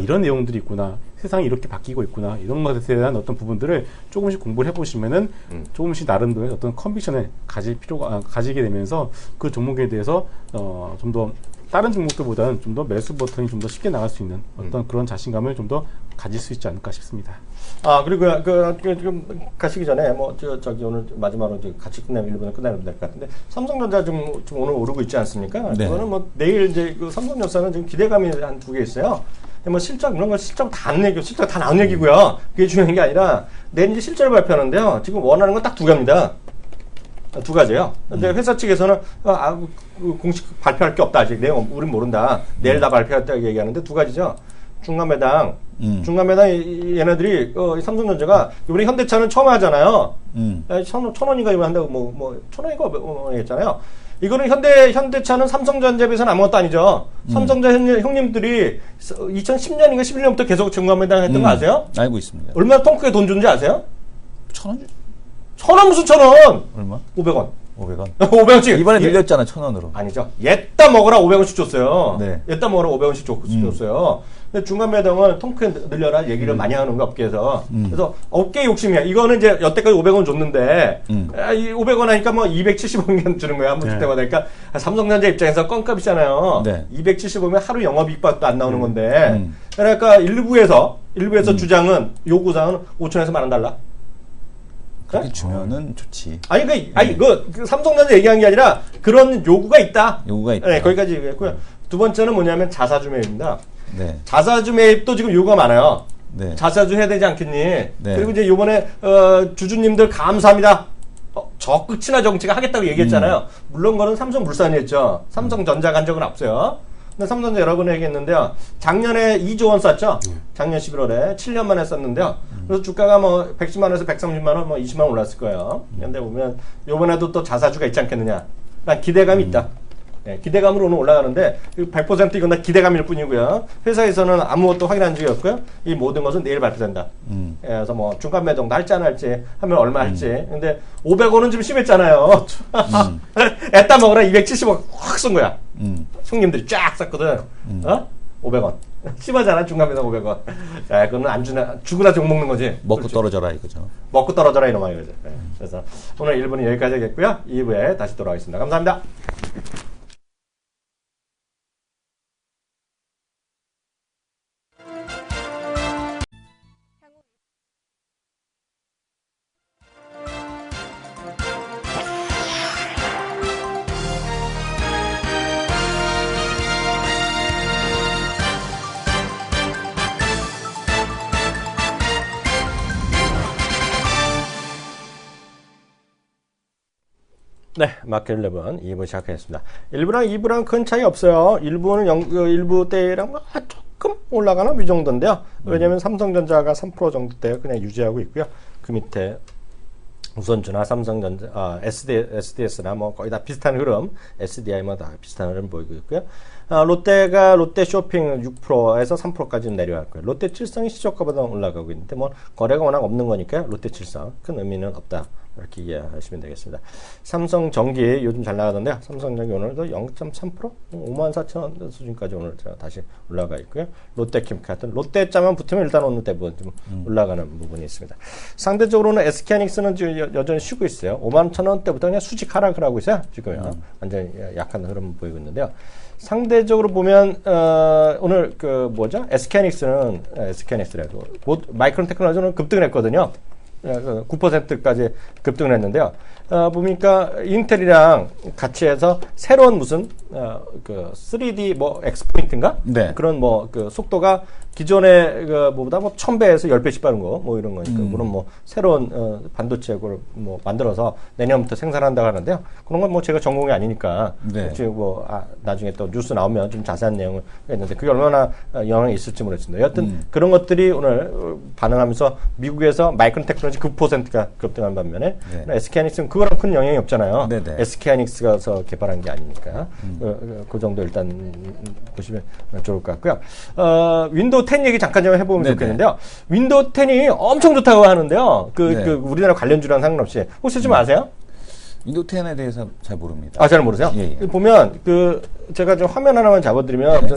이런 내용들이 있구나. 세상이 이렇게 바뀌고 있구나. 이런 것에 대한 어떤 부분들을 조금씩 공부를 해보시면은 조금씩 나름대로 어떤 컨빅션을 가지게 되면서 그 종목에 대해서 좀 더 다른 종목들보다는 좀 더 매수 버튼이 좀 더 쉽게 나갈 수 있는 어떤 그런 자신감을 좀 더 가질 수 있지 않을까 싶습니다. 아, 그리고 지금 가시기 전에 저기 오늘 마지막으로 이제 같이 끝내면 1분을 끝내면 될 것 같은데 삼성전자 좀 오늘 오르고 있지 않습니까? 네. 그거는 뭐 내일 이제 그 삼성전자는 지금 기대감이 한 2개 있어요. 근데 뭐 실적 이런 거 실적 다 안 얘기고 실적 다 나온 얘기고요. 그게 중요한 게 아니라 내일 이제 실적을 발표하는데요. 지금 원하는 건 딱 두 가지입니다. 두 가지예요. 근데 회사 측에서는 공식 발표할 게 없다 아직 내용 우린 모른다. 내일 다 발표했다고 얘기하는데 두 가지죠. 중간 매당, 얘네들이 삼성전자가 이번에 현대차는 처음 하잖아요. 1,000원인가 이거 한다고 뭐 1,000원인가 했잖아요. 이거는 현대차는 삼성전자에 비해서는 아무것도 아니죠. 삼성전자 형님들이 2010년인가 11년부터 계속 중간 매당 했던 거 아세요? 알고 있습니다. 얼마나 통 크게 돈 주는지 아세요? 1,000원? 1,000원 무슨 1,000원? 얼마? 500원. 500원. 500원씩. 이번에 늘렸잖아, 1,000원으로. 아니죠. 옛다 먹으라 500원씩 줬어요. 네. 옛다 먹으라 500원씩 줬어요. 근데 중간 매당은 통크에 늘려라 얘기를 많이 하는 거 업계에서. 그래서 업계 욕심이야. 이거는 이제 여태까지 500원 줬는데, 이 500원 하니까 뭐 275원 주는 거야. 한번 줄 때마다. 그러니까 삼성전자 입장에서 껌값이잖아요. 네. 275면 하루 영업이익밖에 안 나오는 건데. 그러니까 일부에서 주장은, 요구사항은 5천에서 10,000원 달라. 그렇게 주면은 좋지. 그 삼성전자 얘기한 게 아니라 그런 요구가 있다. 요구가 있다. 네, 거기까지 얘기했고요. 두 번째는 뭐냐면 자사주 매입입니다. 네. 자사주 매입도 지금 요구가 많아요. 네. 자사주 해야 되지 않겠니? 네. 그리고 이제 요번에 주주님들 감사합니다. 적극 친화 정치가 하겠다고 얘기했잖아요. 물론 그거는 삼성물산이 했죠. 삼성전자가 한 적은 없어요. 근데 삼성전자 여러 번 얘기했는데요. 작년에 2조 원 쐈죠. 작년 11월에 7년 만에 쐈는데요. 그래서 주가가 뭐 110만 원에서 130만 원, 뭐 20만 원 올랐을 거예요. 근데 보면 요번에도 또 자사주가 있지 않겠느냐. 난 기대감이 있다. 네, 기대감으로 오늘 올라가는데 100% 이건 다 기대감일 뿐이고요. 회사에서는 아무것도 확인한 적이 없고요. 이 모든 것은 내일 발표된다. 그래서 뭐 중간 매동도 할지 안 할지 하면 얼마 할지. 근데 500원은 좀 심했잖아요. 애따 먹으라 270원 확 쏜 거야. 형님들이 쫙 쌌거든. 500원. 심하잖아 중간 매동 500원. 야, 그거는 안 주나 죽으나 욕 먹는 거지. 먹고 그렇지. 떨어져라 이거죠. 먹고 떨어져라 이놈아 이거죠. 네. 그래서 오늘 1부는 여기까지 하겠고요. 2부에 다시 돌아오겠습니다. 감사합니다. 네, 마켓 11 2부 시작하겠습니다. 1부랑 2부랑 큰 차이 없어요. 1부는 1부 때랑 조금 올라가나 이 정도인데요. 왜냐면 삼성전자가 3% 정도대요. 그냥 유지하고 있고요. 그 밑에 우선주나 삼성전자, SDS나 뭐 거의 다 비슷한 흐름, SDI만 다 비슷한 흐름 보이고 있고요. 롯데가 롯데쇼핑 6%에서 3%까지 내려왔고요. 롯데칠성이 시초가보다 올라가고 있는데 뭐 거래가 워낙 없는 거니까요. 롯데칠성 큰 의미는 없다. 이렇게 이해하시면 되겠습니다. 삼성전기 요즘 잘 나가던데요. 삼성전기 오늘도 0.3% 54,000원 수준까지 오늘 다시 올라가 있고요. 롯데캠카드 롯데자만 붙으면 일단 오늘 대부분 좀 올라가는 부분이 있습니다. 상대적으로는 SK하이닉스는 지금 여전히 쉬고 있어요. 51,000원대부터 그냥 수직 하락을 하고 있어요. 지금요. 완전히 약한 흐름 보이고 있는데요. 상대적으로 보면 오늘 SK하이닉스는 SK하이닉스라도 마이크론 테크놀로지는 급등을 했거든요. 9%까지 급등을 했는데요. 보니까 인텔이랑 같이 해서 새로운 무슨 3D 뭐 엑스포인트인가? 네. 그런 뭐 속도가 기존의 뭐보다 뭐 1000배에서 10배씩 빠른 거 뭐 이런 거니까 그런 뭐 새로운 반도체를 뭐 만들어서 내년부터 생산한다고 하는데요. 그런 건 뭐 제가 전공이 아니니까 네. 뭐 나중에 또 뉴스 나오면 좀 자세한 내용을 했는데 그게 얼마나 영향이 있을지 모르겠습니다. 여하튼 그런 것들이 오늘 반응하면서 미국에서 마이크론 테크놀로지 9%가 급등한 반면에 네. SK하이닉스는 그거랑 큰 영향이 없잖아요. 네네. SK하이닉스가서 개발한 게 아니니까 그 정도 일단 보시면 좋을 것 같고요. 윈도우 10 얘기 잠깐 좀 해보면 네네. 좋겠는데요. 윈도우 10이 엄청 좋다고 하는데요. 네. 우리나라 관련주랑 상관없이 혹시 좀 아세요? 윈도우 10에 대해서 잘 모릅니다. 잘 모르세요? 예. 보면 제가 좀 화면 하나만 잡아드리면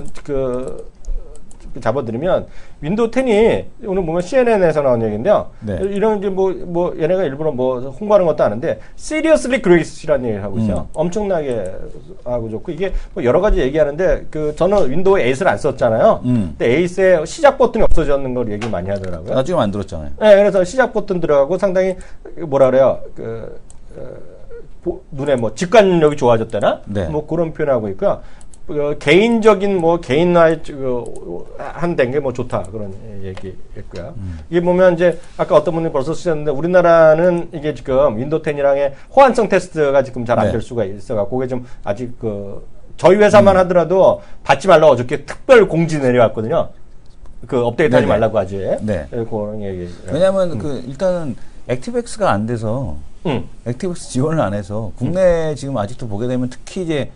잡아드리면 윈도우 10이 오늘 보면 CNN에서 나온 얘기인데요. 네. 이런 이제 뭐 얘네가 일부러 뭐 홍보하는 것도 아는데 seriously great이라는 얘기를 하고 있어요. 엄청나게 하고 좋고 이게 뭐 여러 가지 얘기하는데 저는 윈도우 8을 안 썼잖아요. 근데 8에 시작 버튼이 없어졌는 걸 얘기 많이 하더라고요. 나중에 만들었잖아요. 네, 그래서 시작 버튼 들어가고 상당히 뭐라 그래요. 눈에 뭐 직관력이 좋아졌다나 네. 뭐 그런 표현하고 있고요. 개인적인 뭐 개인화의 한된 게 뭐 좋다 그런 얘기했고요. 이게 보면 이제 아까 어떤 분이 벌써 쓰셨는데 우리나라는 이게 지금 윈도우 10이랑의 호환성 테스트가 지금 잘 안 될 수가 있어갖고 그게 좀 아직 저희 회사만 하더라도 받지 말라고 어저께 특별 공지 내려왔거든요. 업데이트하지 네네. 말라고 하지. 네. 그런 얘기. 왜냐하면 일단은 액티브엑스가 안 돼서 액티브엑스 지원을 안 해서 국내 지금 아직도 보게 되면 특히 이제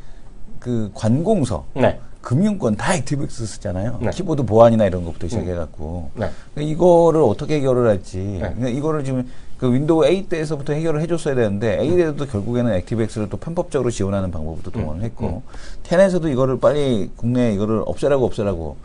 관공서, 네. 금융권 다 액티브엑스 쓰잖아요. 네. 키보드 보안이나 이런 것부터 시작해갖고 네. 이거를 어떻게 해결을 할지. 네. 그러니까 이거를 지금 윈도우 8 때에서부터 해결을 해줬어야 되는데 8에도 결국에는 액티브엑스를 또 편법적으로 지원하는 방법부터 동원을 했고 10에서도 이거를 빨리 국내에 이거를 없애라고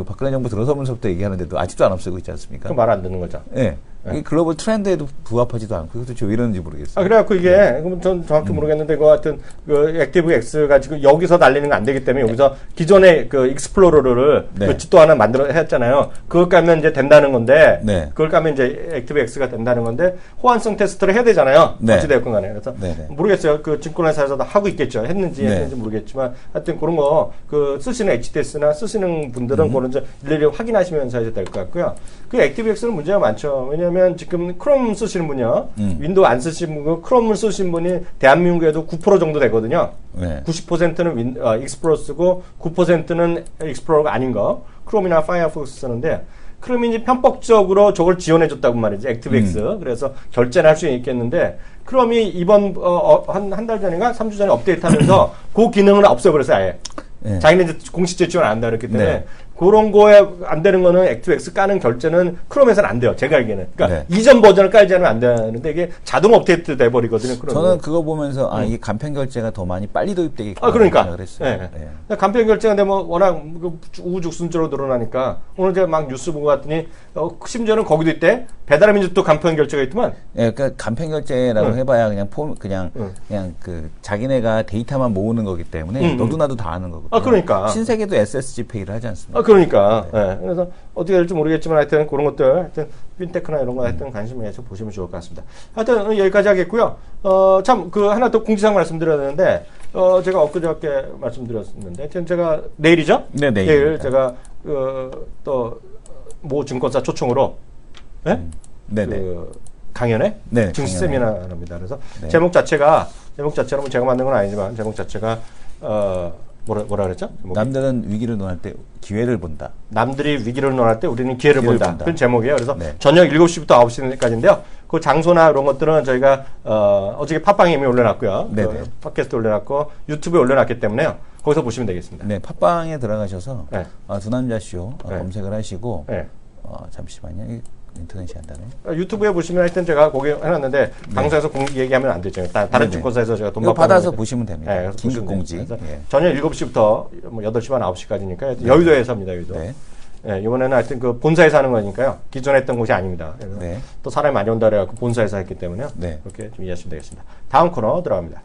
박근혜 정부 들어서면서부터 얘기하는데도 아직도 안 없애고 있지 않습니까? 그 말 안 듣는 거죠. 네. 이게 글로벌 트렌드에도 부합하지도 않고 도대체 왜 이러는지 모르겠어요. 그래갖고 이게, 그럼 전 정확히 모르겠는데, 하여튼, 액티브 X가 지금 여기서 날리는 거 안 되기 때문에 여기서 기존의 익스플로러를 네. 또 하나 했잖아요. 그걸 까면 이제 된다는 건데, 네. 그걸 까면 이제 액티브 X가 된다는 건데, 호환성 테스트를 해야 되잖아요. 네. 어찌되었건 간에. 그래서 네네. 모르겠어요. 증권회사에서도 하고 있겠죠. 했는지 네. 했는지 모르겠지만, 하여튼 그런 거, 쓰시는 HTS나 쓰시는 분들은 그런 좀 일일이 확인하시면서 해야 될 것 같고요. 액티브 X는 문제가 많죠. 왜냐하면 지금 크롬 쓰시는 분이요. 윈도우 안 쓰시는 분, 크롬을 쓰시는 분이 대한민국에도 9% 정도 되거든요. 네. 90%는 익스플로러 쓰고 9%는 익스플로러가 아닌 거. 크롬이나 파이어폭스 쓰는데 크롬이 이제 편법적으로 저걸 지원해줬다고 말이죠. 액티브 X. 그래서 결제를 할 수 있겠는데 크롬이 이번 한 달 전인가 3주 전에 업데이트하면서 그 기능을 없애버렸어요. 아예. 네. 자기는 이제 공식제 지원 안 한다 그랬기 때문에 네. 그런 거에 안 되는 거는 액티브엑스 까는 결제는 크롬에서는 안 돼요. 제가 알기에는. 그러니까 네. 이전 버전을 깔지 않으면 안 되는데 이게 자동 업데이트 돼 버리거든요. 저는 그거 보면서 이게 간편 결제가 더 많이 빨리 도입되겠구나 그러니까. 생각을 했어요. 네. 네. 간편 결제가 되면 워낙 우후죽순적으로 늘어나니까 오늘 제가 막 뉴스 보고 갔더니 심지어는 거기도 있대. 배달의 민족도 간편 결제가 있더만. 네, 그러니까 간편 결제라고 해봐야 그냥 자기네가 데이터만 모으는 거기 때문에 너도 나도 다 하는 거거든요. 그러니까. 신세계도 SSG 페이를 하지 않습니까? 그러니까. 네. 그래서 어떻게 될지 모르겠지만 하여튼 그런 것들 하여튼 핀테크나 이런 거 하여튼 관심을 해서 보시면 좋을 것 같습니다. 하여튼 여기까지 하겠고요. 참 하나 더 공지사항 말씀드려야 되는데 제가 엊그저께 말씀드렸는데 하여튼 제가 내일이죠? 네, 내일 제가 또 모 증권사 초청으로 네네. 강연회 네, 증시 강연회. 세미나랍니다. 그래서 네. 제목 자체는 뭐 제가 만든 건 아니지만 제목 자체가 뭐라 그랬죠? 제목이? 남들은 위기를 논할 때 기회를 본다. 남들이 위기를 논할 때 우리는 기회를 본다. 그런 제목이에요. 그래서 네. 저녁 7시부터 9시까지인데요. 그 장소나 이런 것들은 저희가 어저께 팟빵에 이미 올려놨고요. 네네. 팟캐스트 올려놨고 유튜브에 올려놨기 때문에요. 거기서 보시면 되겠습니다. 네, 팟빵에 들어가셔서 네. 두 남자 쇼 네. 검색을 하시고 네. 잠시만요. 인터넷이 안 닿네. 유튜브에 보시면 하여튼 제가 거기 해놨는데 방송에서 얘기하면 안 되죠. 다른 네네. 증권사에서 제가 돈 이거 받고 받아서 하는데. 보시면 됩니다. 네, 그래서 긴급 보시면 공지. 돼요. 그래서 예. 저녁 7시부터 뭐 8시 반 9시까지니까 여의도에서 합니다. 여의도. 네. 예, 이번에는 하여튼 본사에서 하는 거니까요. 기존에 했던 곳이 아닙니다. 그래서 네. 또 사람이 많이 온다 그래갖고 본사에서 했기 때문에요. 네. 그렇게 좀 이해하시면 되겠습니다. 다음 코너 들어갑니다.